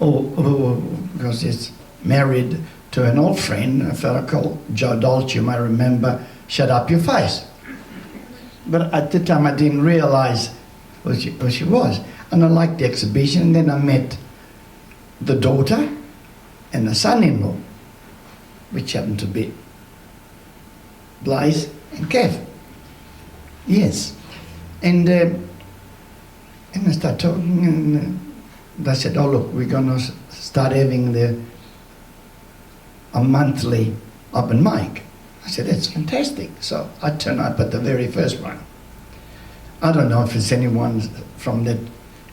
who because he's married to an old friend, a fellow called Joe Dolce, you might remember, Shut Up Your Face. But at the time I didn't realise who she was. And I liked the exhibition, and then I met the daughter and the son-in-law, which happened to be Blaise and Kev. Yes. And I started talking, and they said, oh look, we're going to start having a monthly open mic. I said, that's fantastic. So I turned up at the very first one. I don't know if there's anyone from that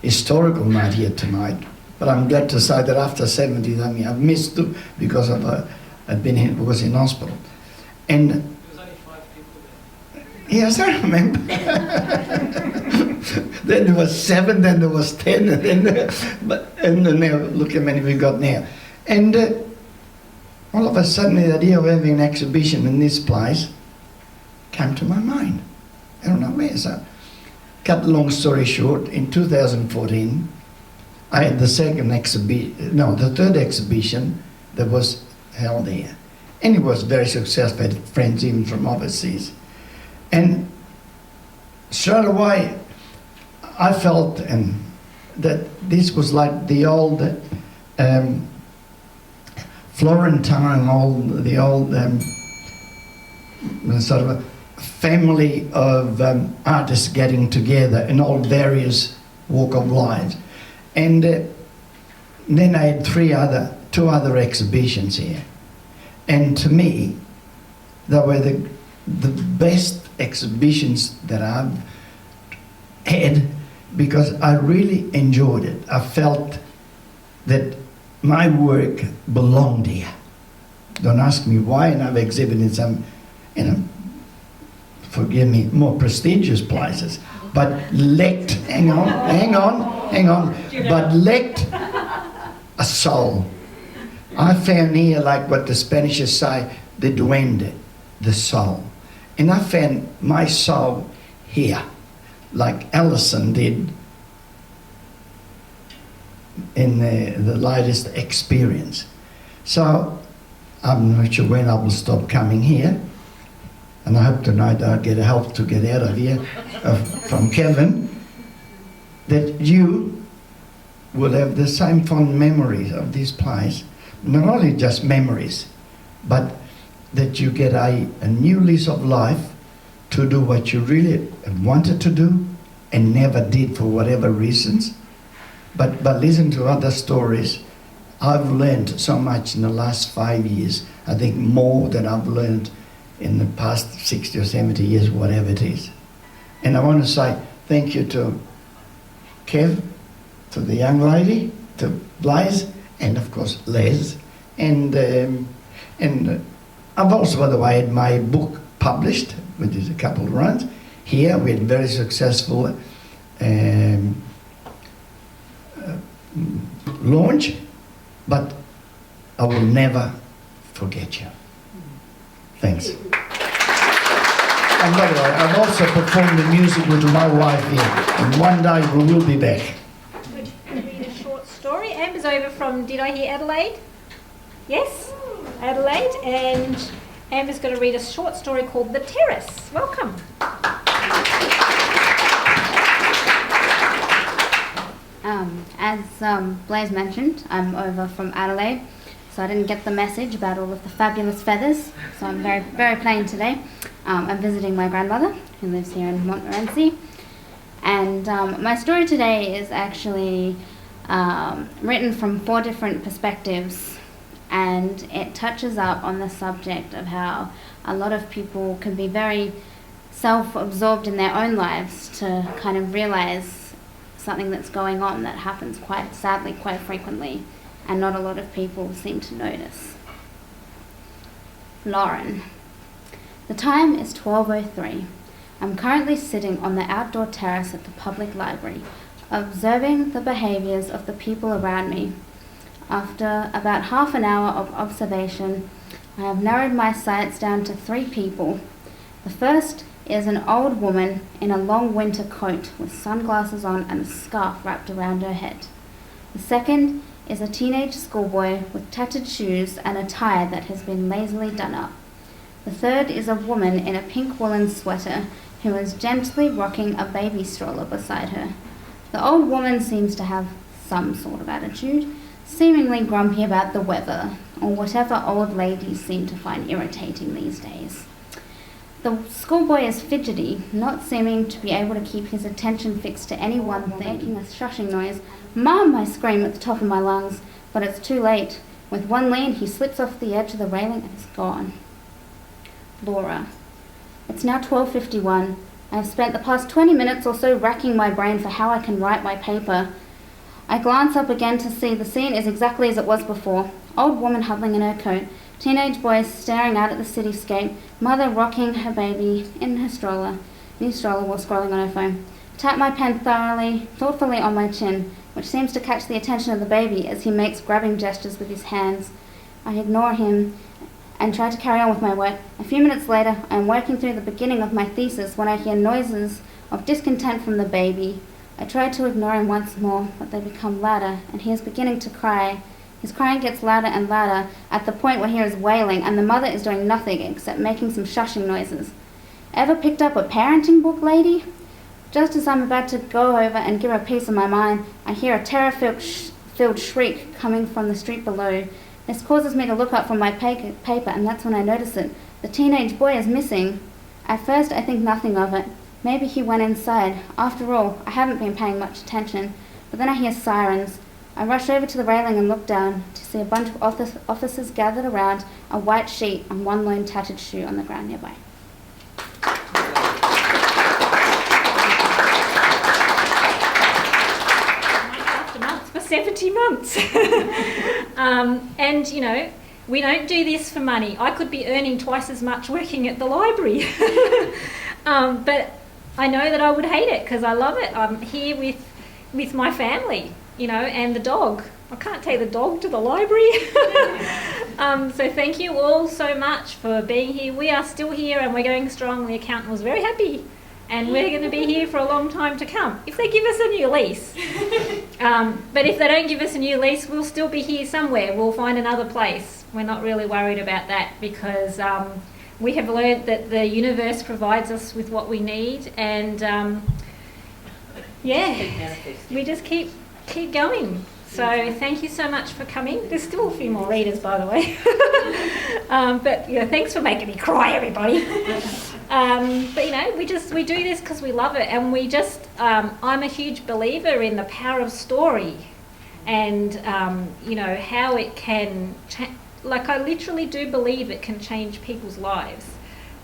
historical night here tonight, but I'm glad to say that after 70, I mean, I've missed two because I'd was in hospital. And there was only 5 people there. Yes, I remember. Then there was 7, then there was 10, and then now look how many we got now. And all of a sudden the idea of having an exhibition in this place came to my mind. I don't know where. So, cut the long story short, in 2014, I had the third exhibition that was held there. And it was very successful. I had friends even from overseas. And straight away, I felt that this was like the old Florentine, the old sort of a family of artists getting together in all various walk of life. And then I had two other exhibitions here. And to me, they were the best exhibitions that I've had, because I really enjoyed it. I felt that my work belonged here. Don't ask me why, and I've exhibited some, forgive me, more prestigious places, but hang on, but lacked a soul. I found here, like what the Spanish say, the duende, the soul. And I found my soul here, like Alison did in the latest experience. So I'm not sure when I will stop coming here, and I hope tonight I'll get help to get out of here from Kevin, that you will have the same fond memories of this place, not only just memories, but that you get a new lease of life to do what you really wanted to do and never did for whatever reasons. But listen to other stories. I've learned so much in the last 5 years. I think more than I've learned in the past 60 or 70 years, whatever it is. And I want to say thank you to Kev, to the young lady, to Blaise, and of course Les. And I've also, by the way, had my book published, which is a couple of runs. Here we had very successful launch, but I will never forget you. Thanks. And by the way, I've also performed the music with my wife here, and one day we will be back. Would you read a short story? Amber's over from, did I hear Adelaide? Yes, Adelaide, and Amber's going to read a short story called The Terrace. Welcome. As Blaise mentioned, I'm over from Adelaide, so I didn't get the message about all of the fabulous feathers, so I'm very, very plain today. I'm visiting my grandmother, who lives here in Montmorency, and my story today is actually written from 4 different perspectives, and it touches up on the subject of how a lot of people can be very self-absorbed in their own lives to kind of realize something that's going on that happens quite sadly quite frequently, and not a lot of people seem to notice. Lauren. The time is 12:03. I'm currently sitting on the outdoor terrace at the public library, observing the behaviours of the people around me. After about half an hour of observation, I have narrowed my sights down to 3 people. The first is an old woman in a long winter coat with sunglasses on and a scarf wrapped around her head. The second is a teenage schoolboy with tattered shoes and a tie that has been lazily done up. The third is a woman in a pink woolen sweater who is gently rocking a baby stroller beside her. The old woman seems to have some sort of attitude, seemingly grumpy about the weather, or whatever old ladies seem to find irritating these days. The schoolboy is fidgety, not seeming to be able to keep his attention fixed to any one thing, making a shushing noise. "Mum!" I scream at the top of my lungs, but it's too late. With one lean, he slips off the edge of the railing and is gone. Laura. It's now 12:51. I have spent the past 20 minutes or so racking my brain for how I can write my paper. I glance up again to see the scene is exactly as it was before. Old woman huddling in her coat, teenage boy staring out at the cityscape, mother rocking her baby in her new stroller while scrolling on her phone. Tap my pen thoughtfully on my chin, which seems to catch the attention of the baby as he makes grabbing gestures with his hands. I ignore him and try to carry on with my work. A few minutes later, I am working through the beginning of my thesis when I hear noises of discontent from the baby. I try to ignore him once more, but they become louder, and he is beginning to cry. His crying gets louder and louder at the point where he is wailing, and the mother is doing nothing except making some shushing noises. Ever picked up a parenting book, lady? Just as I'm about to go over and give her a piece of my mind, I hear a terror-filled shriek coming from the street below. This causes me to look up from my paper, and that's when I notice it. The teenage boy is missing. At first, I think nothing of it. Maybe he went inside. After all, I haven't been paying much attention. But then I hear sirens. I rush over to the railing and look down to see a bunch of officers gathered around a white sheet and one lone tattered shoe on the ground nearby. After months for 70 months. And, you know, we don't do this for money. I could be earning twice as much working at the library. But I know that I would hate it because I love it. I'm here with my family, you know, and the dog. I can't take the dog to the library. So thank you all so much for being here. We are still here and we're going strong. The accountant was very happy. And we're going to be here for a long time to come, if they give us a new lease. But if they don't give us a new lease, we'll still be here somewhere. We'll find another place. We're not really worried about that because we have learned that the universe provides us with what we need, and we just keep going. So thank you so much for coming. There's still a few more readers, by the way. But yeah, thanks for making me cry, everybody. But you know, we do this because we love it, and we just I'm a huge believer in the power of story, and you know how it can. Like, I literally do believe it can change people's lives.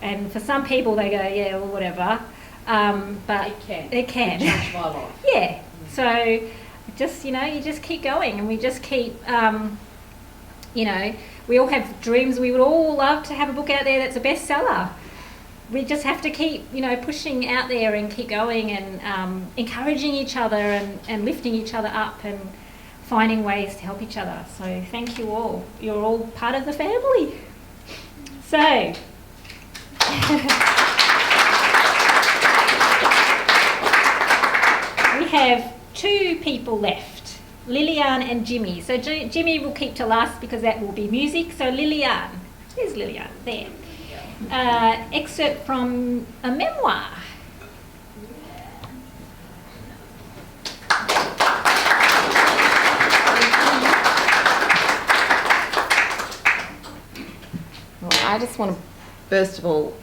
And for some people, they go, yeah, well, whatever. But it can. Change my life. Yeah. So just, you know, you just keep going, and we just keep, you know, we all have dreams. We would all love to have a book out there that's a bestseller. We just have to keep, you know, pushing out there and keep going, and encouraging each other and lifting each other up and finding ways to help each other. So thank you all. You're all part of the family. So we have 2 people left, Lillian and Jimmy. So Jimmy will keep to last because that will be music. So Lillian, where's Lillian? There. Excerpt from a memoir. I just want to, first of all,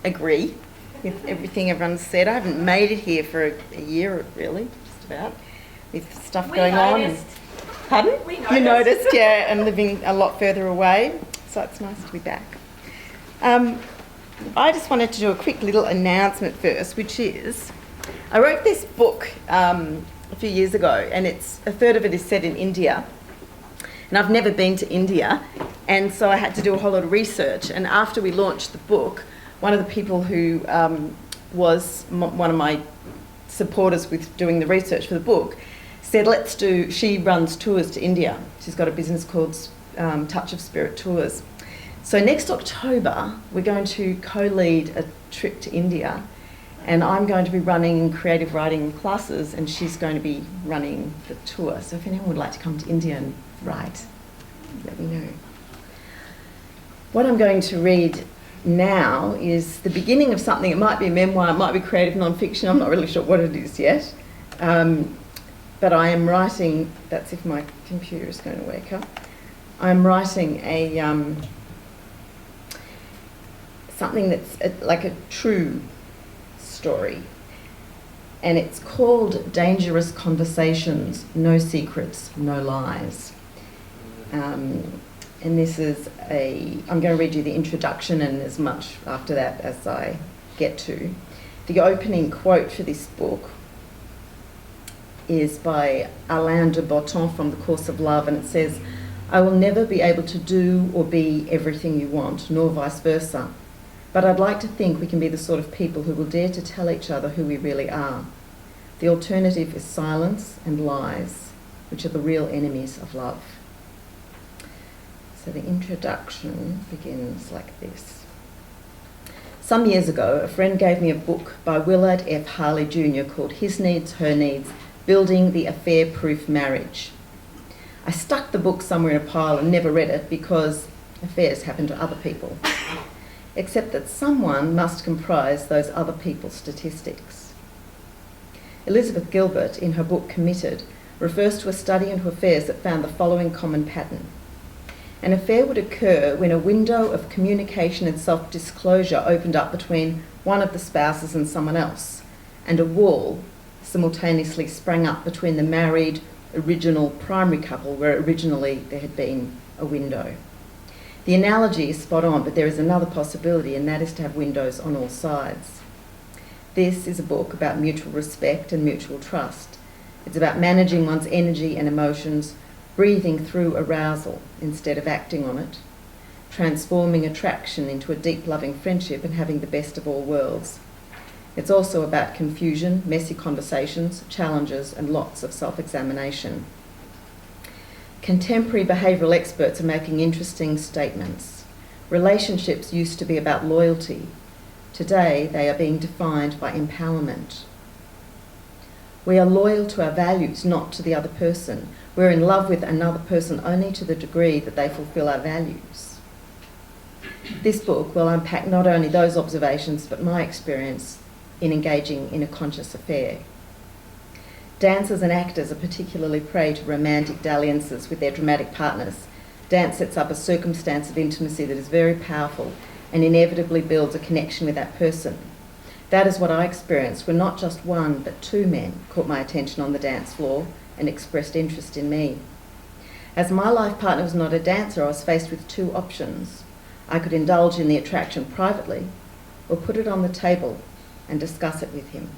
agree with everything everyone's said. I haven't made it here for a year, really, just about. with stuff We going on. noticed. Pardon? We You noticed, yeah, and living a lot further away. So it's nice to be back. I just wanted to do a quick little announcement first, which is I wrote this book a few years ago, and it's a third of it is set in India. And I've never been to India, and so I had to do a whole lot of research. And after we launched the book, one of the people who was one of my supporters with doing the research for the book said, she runs tours to India. She's got a business called Touch of Spirit Tours. So next October, we're going to co-lead a trip to India, and I'm going to be running creative writing classes, and she's going to be running the tour. So if anyone would like to come to India and write, let me know. What I'm going to read now is the beginning of something. It might be a memoir, it might be creative non-fiction. I'm not really sure what it is yet. But I am writing, that's if my computer is going to wake up. I'm writing something that's like a true story. And it's called Dangerous Conversations, No Secrets, No Lies. And this is I'm going to read you the introduction and as much after that as I get to. The opening quote for this book is by Alain de Botton from The Course of Love, and it says, "I will never be able to do or be everything you want, nor vice versa. But I'd like to think we can be the sort of people who will dare to tell each other who we really are. The alternative is silence and lies, which are the real enemies of love." So the introduction begins like this. Some years ago, a friend gave me a book by Willard F. Harley Jr. called His Needs, Her Needs, Building the Affair-Proof Marriage. I stuck the book somewhere in a pile and never read it because affairs happen to other people. Except that someone must comprise those other people's statistics. Elizabeth Gilbert, in her book Committed, refers to a study into affairs that found the following common pattern. An affair would occur when a window of communication and self-disclosure opened up between one of the spouses and someone else, and a wall simultaneously sprang up between the married, original primary couple where originally there had been a window. The analogy is spot on, but there is another possibility, and that is to have windows on all sides. This is a book about mutual respect and mutual trust. It's about managing one's energy and emotions, breathing through arousal instead of acting on it, transforming attraction into a deep loving friendship and having the best of all worlds. It's also about confusion, messy conversations, challenges, and lots of self-examination. Contemporary behavioural experts are making interesting statements. Relationships used to be about loyalty. Today, they are being defined by empowerment. We are loyal to our values, not to the other person. We're in love with another person only to the degree that they fulfil our values. This book will unpack not only those observations, but my experience in engaging in a conscious affair. Dancers and actors are particularly prey to romantic dalliances with their dramatic partners. Dance sets up a circumstance of intimacy that is very powerful and inevitably builds a connection with that person. That is what I experienced when not just one but two men caught my attention on the dance floor and expressed interest in me. As my life partner was not a dancer, I was faced with two options. I could indulge in the attraction privately or put it on the table and discuss it with him.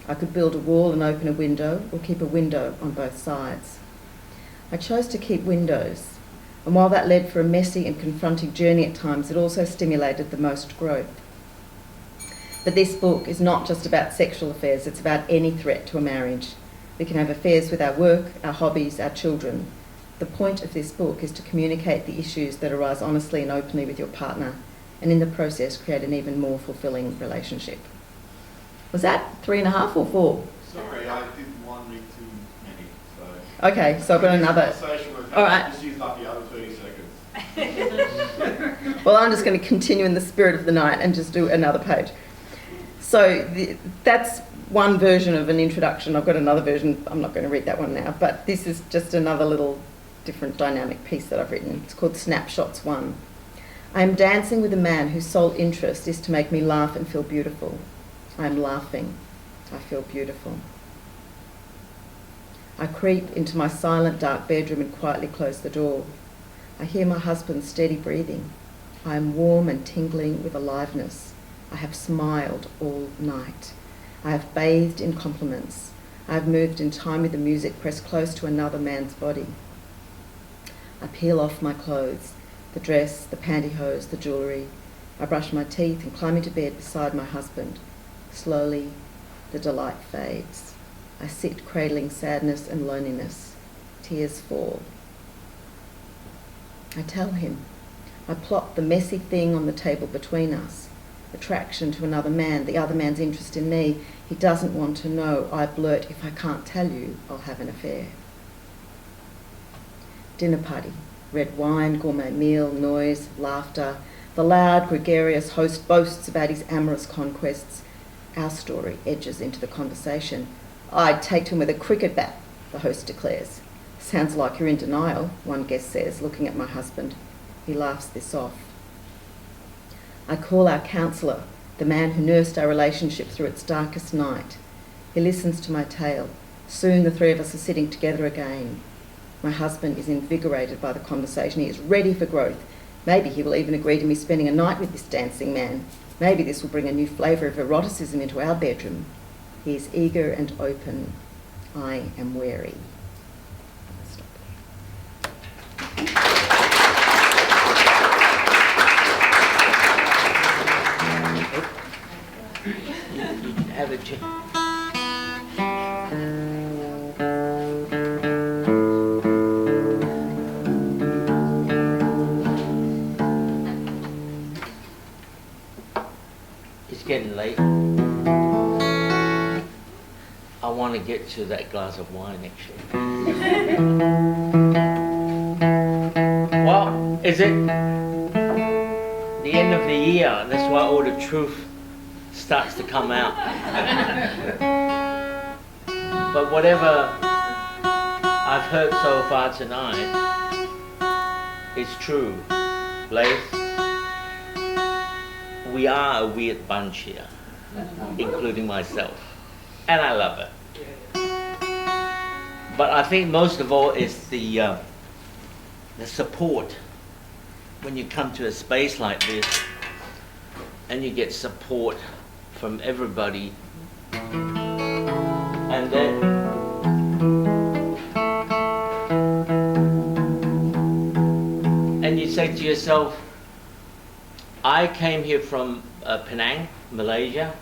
I could build a wall and open a window or keep a window on both sides. I chose to keep windows, and while that led for a messy and confronting journey at times, it also stimulated the most growth. But this book is not just about sexual affairs, it's about any threat to a marriage. We can have affairs with our work, our hobbies, our children. The point of this book is to communicate the issues that arise honestly and openly with your partner, and in the process create an even more fulfilling relationship. Was that 3.5 or 4? Sorry, I did one read too many. So. Okay, so I've got another. All right. Just used up the other 30 seconds. Well, I'm just going to continue in the spirit of the night and just do another page. So that's one version of an introduction. I've got another version. I'm not going to read that one now, but this is just another little different dynamic piece that I've written. It's called Snapshots 1. I am dancing with a man whose sole interest is to make me laugh and feel beautiful. I am laughing. I feel beautiful. I creep into my silent, dark bedroom and quietly close the door. I hear my husband's steady breathing. I am warm and tingling with aliveness. I have smiled all night. I have bathed in compliments. I have moved in time with the music pressed close to another man's body. I peel off my clothes, the dress, the pantyhose, the jewellery. I brush my teeth and climb into bed beside my husband. Slowly, the delight fades. I sit cradling sadness and loneliness. Tears fall. I tell him. I plot the messy thing on the table between us. Attraction to another man, the other man's interest in me. He doesn't want to know. I blurt, if I can't tell you, I'll have an affair. Dinner party. Red wine, gourmet meal, noise, laughter. The loud, gregarious host boasts about his amorous conquests. Our story edges into the conversation. I'd take him with a cricket bat, the host declares. Sounds like you're in denial, one guest says, looking at my husband. He laughs this off. I call our counsellor, the man who nursed our relationship through its darkest night. He listens to my tale. Soon the three of us are sitting together again. My husband is invigorated by the conversation. He is ready for growth. Maybe he will even agree to me spending a night with this dancing man. Maybe this will bring a new flavour of eroticism into our bedroom. He is eager and open. I am wary. Have a drink. It's getting late. I want to get to that glass of wine, actually. Well, is it the end of the year? That's why all the truth starts to come out. But whatever I've heard so far tonight is true. Blaze, we are a weird bunch here, including myself. And I love it. But I think most of all is the support. When you come to a space like this and you get support from everybody, and then and you say to yourself, I came here from Penang, Malaysia,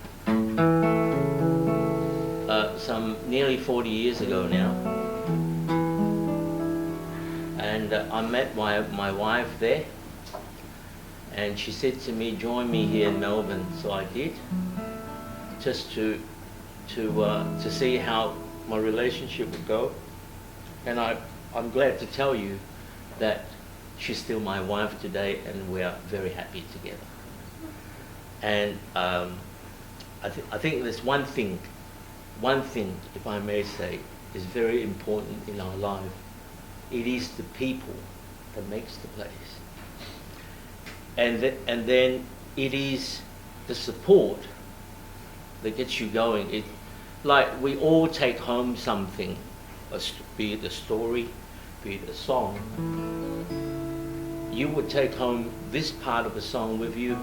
some nearly 40 years ago now, and I met my wife there, and she said to me, join me here in Melbourne. So I did, just to see how my relationship would go, and I'm glad to tell you that she's still my wife today, and we are very happy together. And I think there's one thing, if I may say, is very important in our life. It is the people that makes the place. And then it is the support that gets you going. Like we all take home something, be it a story, be it a song. You would take home this part of a song with you,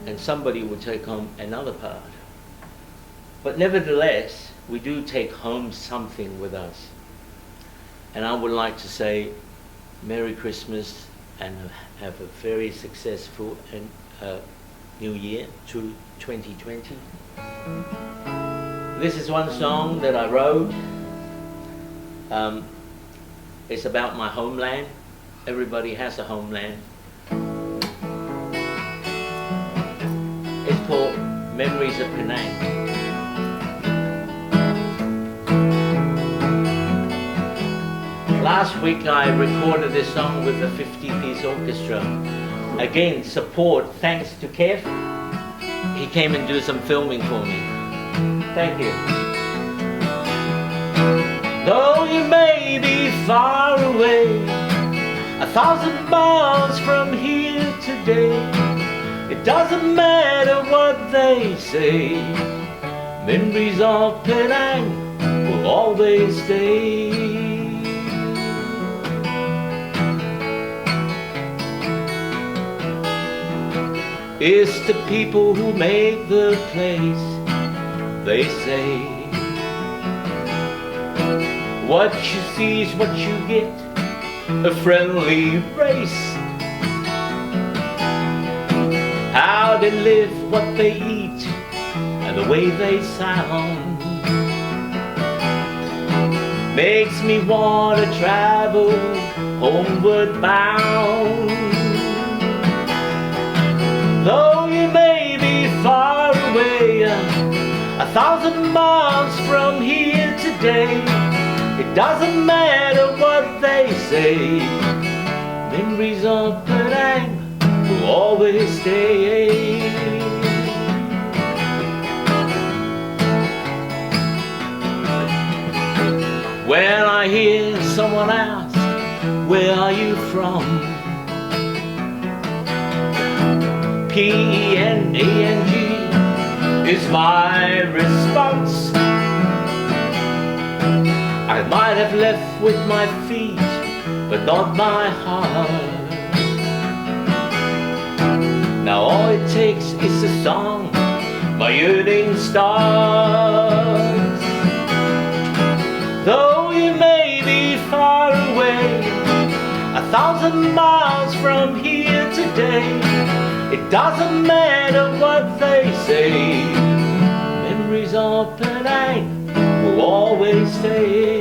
and somebody would take home another part. But nevertheless, we do take home something with us. And I would like to say Merry Christmas and have a very successful and New Year to 2020. This is one song that I wrote. It's about my homeland. Everybody has a homeland. It's called Memories of Penang. Last week I recorded this song with a 50-piece orchestra. Again, support, thanks to Kev. He came and do some filming for me. Thank you. Though you may be far away, 1,000 miles from here today, it doesn't matter what they say. Memories of Penang will always stay. It's the people who make the place, they say. What you see is what you get, a friendly race. How they live, what they eat, and the way they sound makes me want to travel homeward bound. Though you may be far away, 1,000 miles from here today, it doesn't matter what they say. Memories of Penang will always stay. When I hear someone ask, where are you from? P-E-N-A-N-G is my response. I might have left with my feet, but not my heart. Now all it takes is a song, my yearning starts. Though you may be far away, 1,000 miles from here today, it doesn't matter what they say. Memories of Penang will always stay.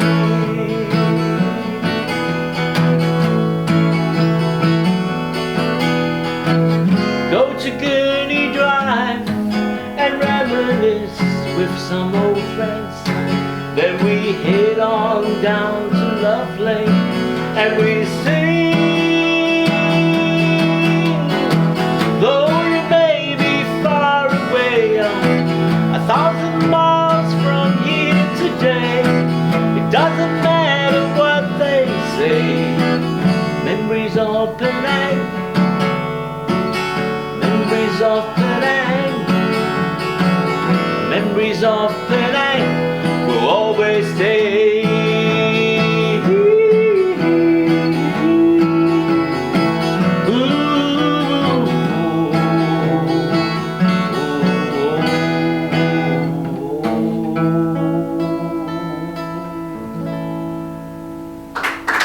Go to Gurney Drive and reminisce with some old friends. Then we head on down to Love Lane and we sing. Though you may be far away, 1,000 miles from here today, it doesn't matter what they say. Memories of Penang, memories of Penang, memories of Penang will always stay.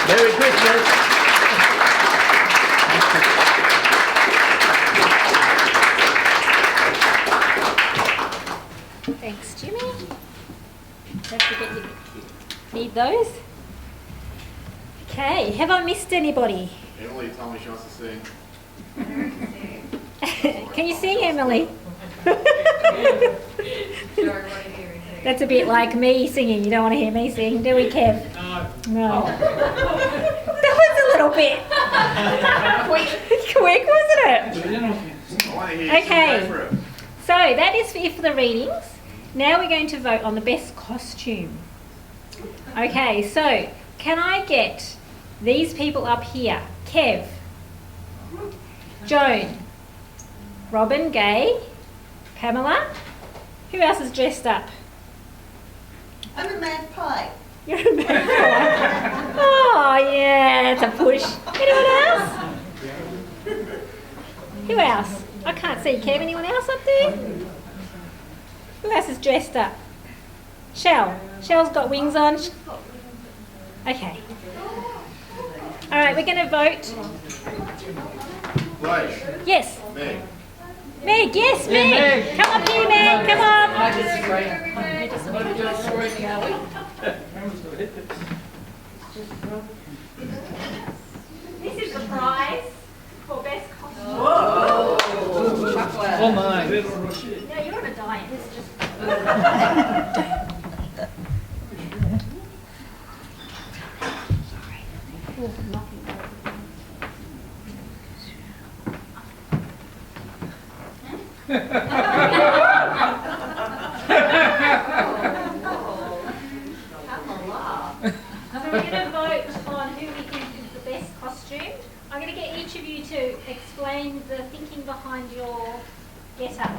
Merry Christmas. Thanks, Jimmy. Don't forget you need those. Okay, have I missed anybody? Emily told me she wants to sing. Can you sing, Emily? That's a bit like me singing. You don't want to hear me sing, do we, Kev? No. That was a little bit quick, wasn't it? Okay. So that is it for the readings. Now we're going to vote on the best costume. Okay, so can I get these people up here? Kev, Joan, Robin, Gay, Pamela. Who else is dressed up? I'm a magpie. You're a magpie. Oh yeah, that's a push. Anyone else? Who else? I can't see Kev. Anyone else up there? Who else is dressed up? Shell. Shell's got wings on. Okay. All right, we're going to vote. Yes. Meg. Meg, yes, Yeah, Meg. Meg. Come up here, Meg. Come on. This is the prize for best costume. Whoa. Oh my. No, you're on a diet. It's just... So we're going to vote on who we think is the best costume. I'm going to get each of you to explain the thinking behind your get-up.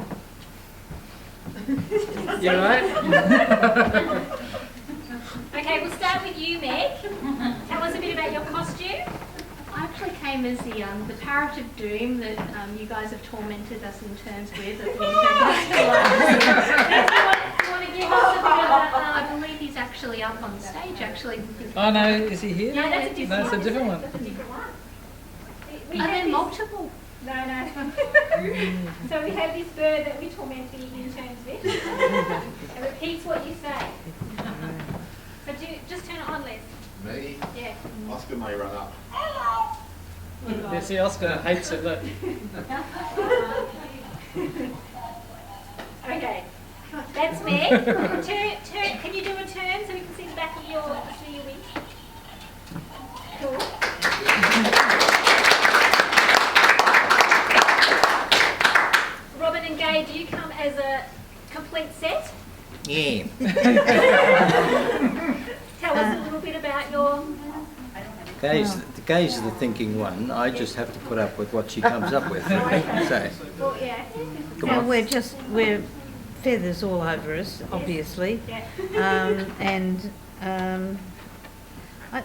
You right? you, Meg. Tell us a bit about your costume. I actually came as the parrot of doom that you guys have tormented us in turns with. You want to give us a bit of that? I believe he's actually up on stage, actually. Oh no, is he here? No, that's a different No, it's a different one. That's a different one. We Are have there this- multiple? No. So we have this bird that we torment the interns with. It repeats what you say. So just turn it on, Les. Me? Yeah. Oscar may run up. Yeah, see, Oscar hates it, look. Okay. That's Meg. Turn. Can you do a turn so we can see the back of your wings? Cool. Robin and Gay, do you come as a complete set? Yeah. Tell us a little bit about your... Gay's the thinking one. I just have to put up with what she comes up with. So, Well, yeah. come Well, on. we're feathers all over us, obviously. I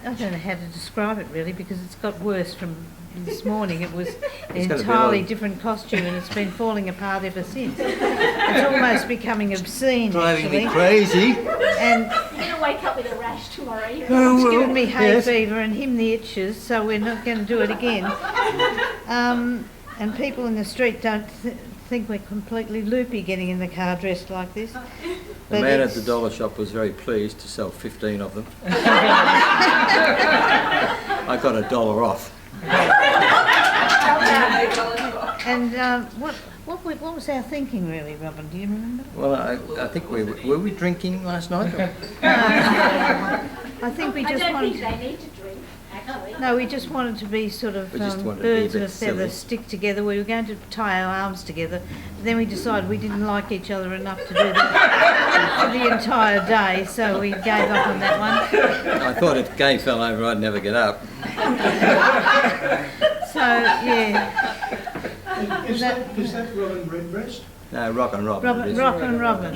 don't know how to describe it really, because it's got worse from this morning. It was an It's gotta be entirely like- different costume, and it's been falling apart ever since. It's almost becoming obscene, Driving me actually. crazy. And You're going to wake up with a rash tomorrow. it's given me hay yes. fever and him the itches, so we're not going to do it again. And people in the street don't think we're completely loopy getting in the car dressed like this. The But man at it's- the dollar shop was very pleased to sell 15 of them. I got $1 off. And what was our thinking really, Robin? Do you remember? Well, I think were we drinking last night? I think we just I don't wanted. think they need to drink, actually. No, we just wanted to be sort of We just wanted to be a birds of bit a feather, silly. stick together. We were going to tie our arms together, but then we decided we didn't like each other enough to do that for the entire day, so we gave up on that one. I thought if Gay fell over, I'd never get up. So yeah, Is that Robin Redbreast? No, Rock and Robin. Rock and Robin.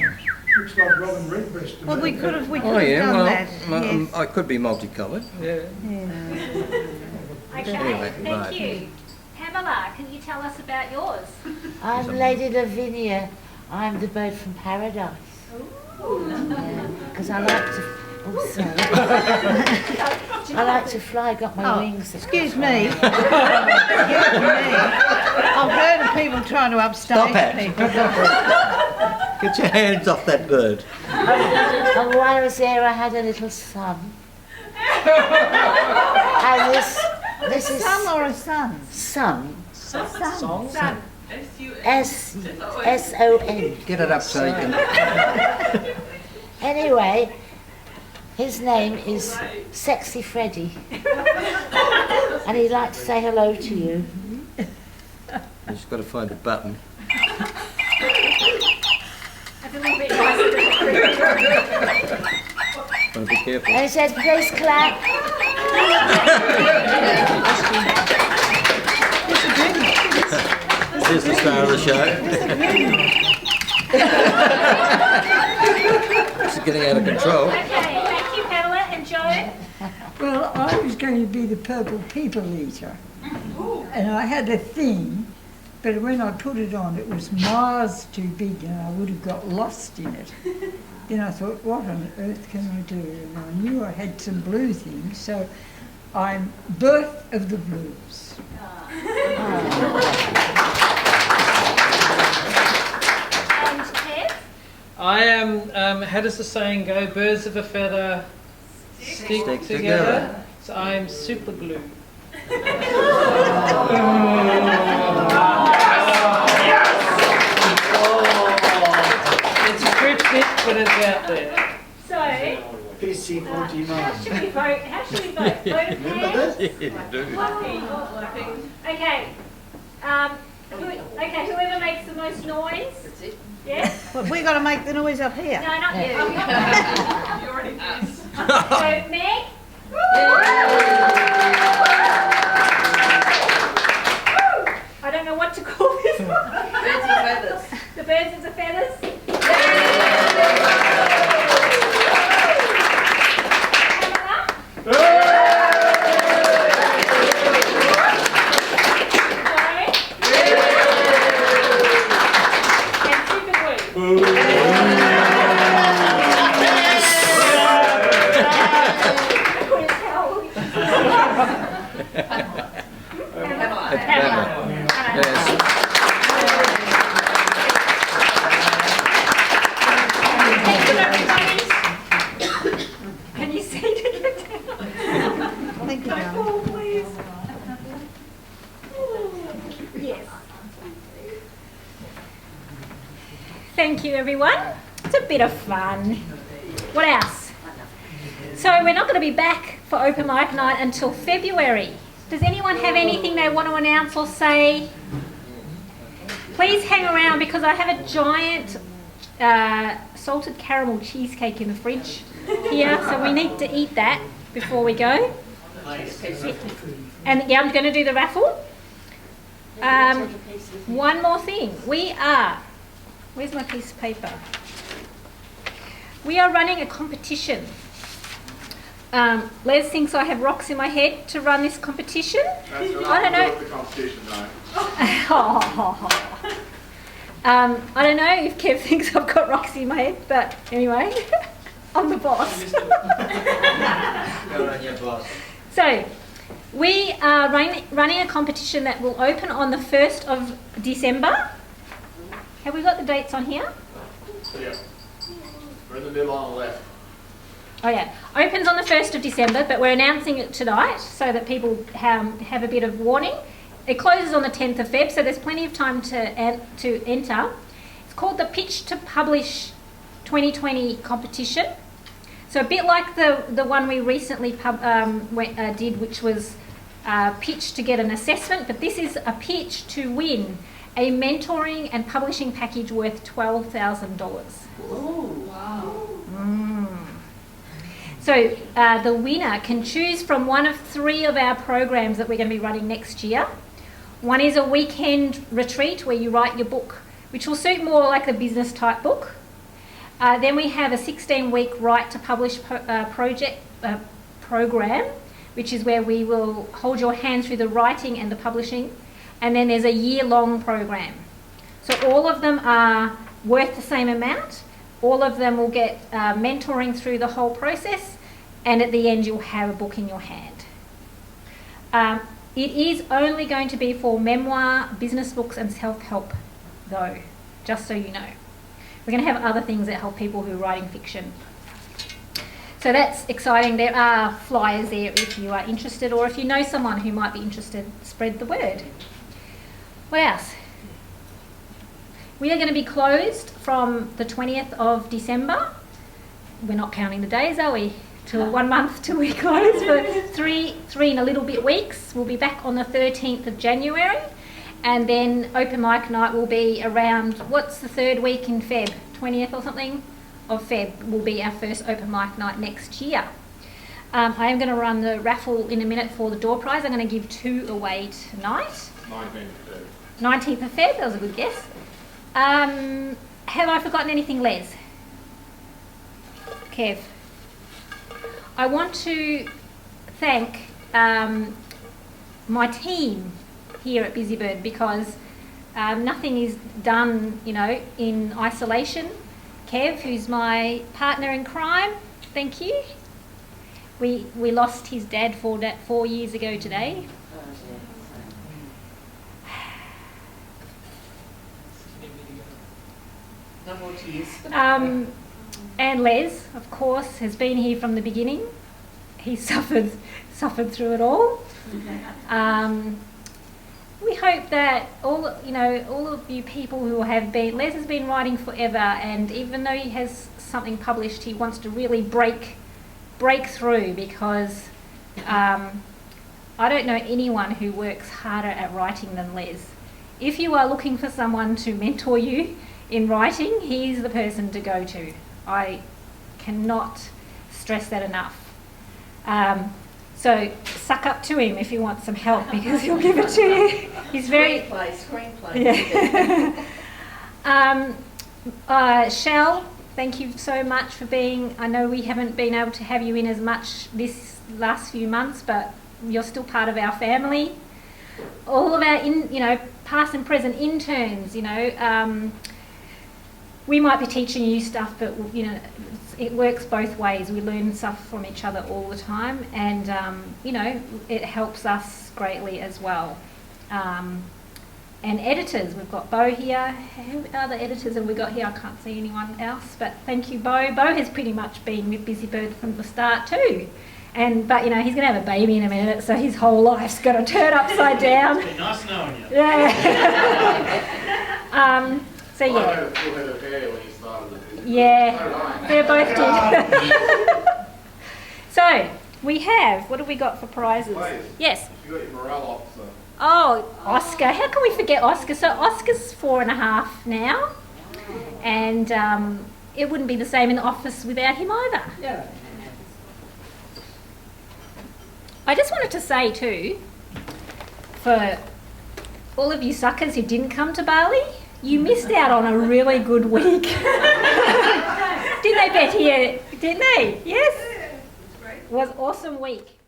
Looks like Robin Redbreast to Well, me. we could have Oh yeah, done well, that. Yes. I could be multicoloured. Yeah. Okay, Anyway, thank right. you. Pamela, can you tell us about yours? I'm Lady Lavinia. I'm the bird from paradise. Because I like to. Oh, sorry. I like to fly. Got my wings. Excuse me. I've heard of people trying to upstage Stop it. people. Get your hands off that bird. And while I was there, I had a little son. And this is Son or a son? son. Song? S-O-N. Get it up so you can. Anyway, his name is Sexy Freddy. And he'd like to say hello to you. You just got to find a button. That's a little bit Got to be careful. And he says, please clap. Here's the star of the show. This is getting out of control. Okay, thank you, Pamela and Joan. Well, I was going to be the purple people eater. And I had a theme, but when I put it on, it was miles too big and I would have got lost in it. Then I thought, what on earth can I do? And I knew I had some blue things, so I'm Birth of the Blues. And Ted? I am, how does the saying go? Birds of a feather stick Stick together. together. So I'm super glue. It's cryptic, but it's out there. So, PC how should we vote? How should we vote? Vote of hands? Yeah, you do. Okay. Okay, whoever makes the most noise. That's it. Yes? But we got to make the noise up here. No, not you. You already did. So, Meg? I don't know what to call this one. Birds of feathers. The birds of the feathers. Pamela? Thank you, everyone. It's a bit of fun. What else? So we're not going to be back for open mic night until February. Does anyone have anything they want to announce or say? Please hang around because I have a giant salted caramel cheesecake in the fridge here, so we need to eat that before we go. And yeah, I'm going to do the raffle. One more thing. Where's my piece of paper? We are running a competition. Les thinks I have rocks in my head to run this competition. That's right. I don't know. The competition, though. I don't know if Kev thinks I've got rocks in my head, but anyway, I'm the boss. Go on your boss. So, we are running a competition that will open on the 1st of December. Have we got the dates on here? Yeah. We're in the middle on the left. Oh yeah, opens on the 1st of December, but we're announcing it tonight so that people have a bit of warning. It closes on the 10th of Feb, so there's plenty of time to enter. It's called the Pitch to Publish 2020 competition. So a bit like the one we recently did, which was pitch to get an assessment, but this is a pitch to win a mentoring and publishing package worth $12,000. Oh, wow. So the winner can choose from one of 3 of our programs that we're going to be running next year. One is a weekend retreat where you write your book, which will suit more like a business type book. Then we have a 16-week Write to Publish program, which is where we will hold your hand through the writing and the publishing. And then there's a year-long program. So all of them are worth the same amount. All of them will get mentoring through the whole process, and at the end you'll have a book in your hand. It is only going to be for memoir, business books and self-help though, just so you know. We're going to have other things that help people who are writing fiction. So that's exciting. There are flyers there if you are interested, or if you know someone who might be interested, spread the word. What else? We are going to be closed from the 20th of December. We're not counting the days, are we? Till 1 month till we close for three and a little bit weeks. We'll be back on the 13th of January. And then open mic night will be around, what's the 3rd week in Feb? 20th or something of Feb will be our first open mic night next year. I am going to run the raffle in a minute for the door prize. I'm going to give 2 away tonight. 19th of Feb. 19th of Feb, that was a good guess. Have I forgotten anything, Les? Kev? I want to thank my team here at Busybird because nothing is done, in isolation. Kev, who's my partner in crime, thank you. We lost his dad 4 years ago today. No more tears. And Les, of course, has been here from the beginning. He suffered through it all. We hope that all of you people who have been, Les has been writing forever, and even though he has something published, he wants to really break through because I don't know anyone who works harder at writing than Les. If you are looking for someone to mentor you in writing, he's the person to go to. I cannot stress that enough. So suck up to him if you want some help because he'll give it to you. He's very... Screenplay. Yeah. Shell, thank you so much for being... I know we haven't been able to have you in as much this last few months, but you're still part of our family. All of our, past and present interns, we might be teaching you stuff, but it works both ways. We learn stuff from each other all the time, and it helps us greatly as well. And editors, we've got Bo here. Who other editors have we got here? I can't see anyone else, but thank you, Bo. Bo has pretty much been with Busybird from the start too. But he's going to have a baby in a minute, so his whole life's going to turn upside down. It's been nice knowing you. Yeah. So yeah. I had a full head of hair when you started it. Yeah, they both did. So, we have, what have we got for prizes? Please. Yes. You got your morale officer. Oh, Oscar. How can we forget Oscar? So Oscar's 4.5 now. And it wouldn't be the same in the office without him either. Yeah. I just wanted to say too, for all of you suckers who didn't come to Bali, you missed out on a really good week. Didn't they, Betty? Didn't they? Yes? It was an awesome week.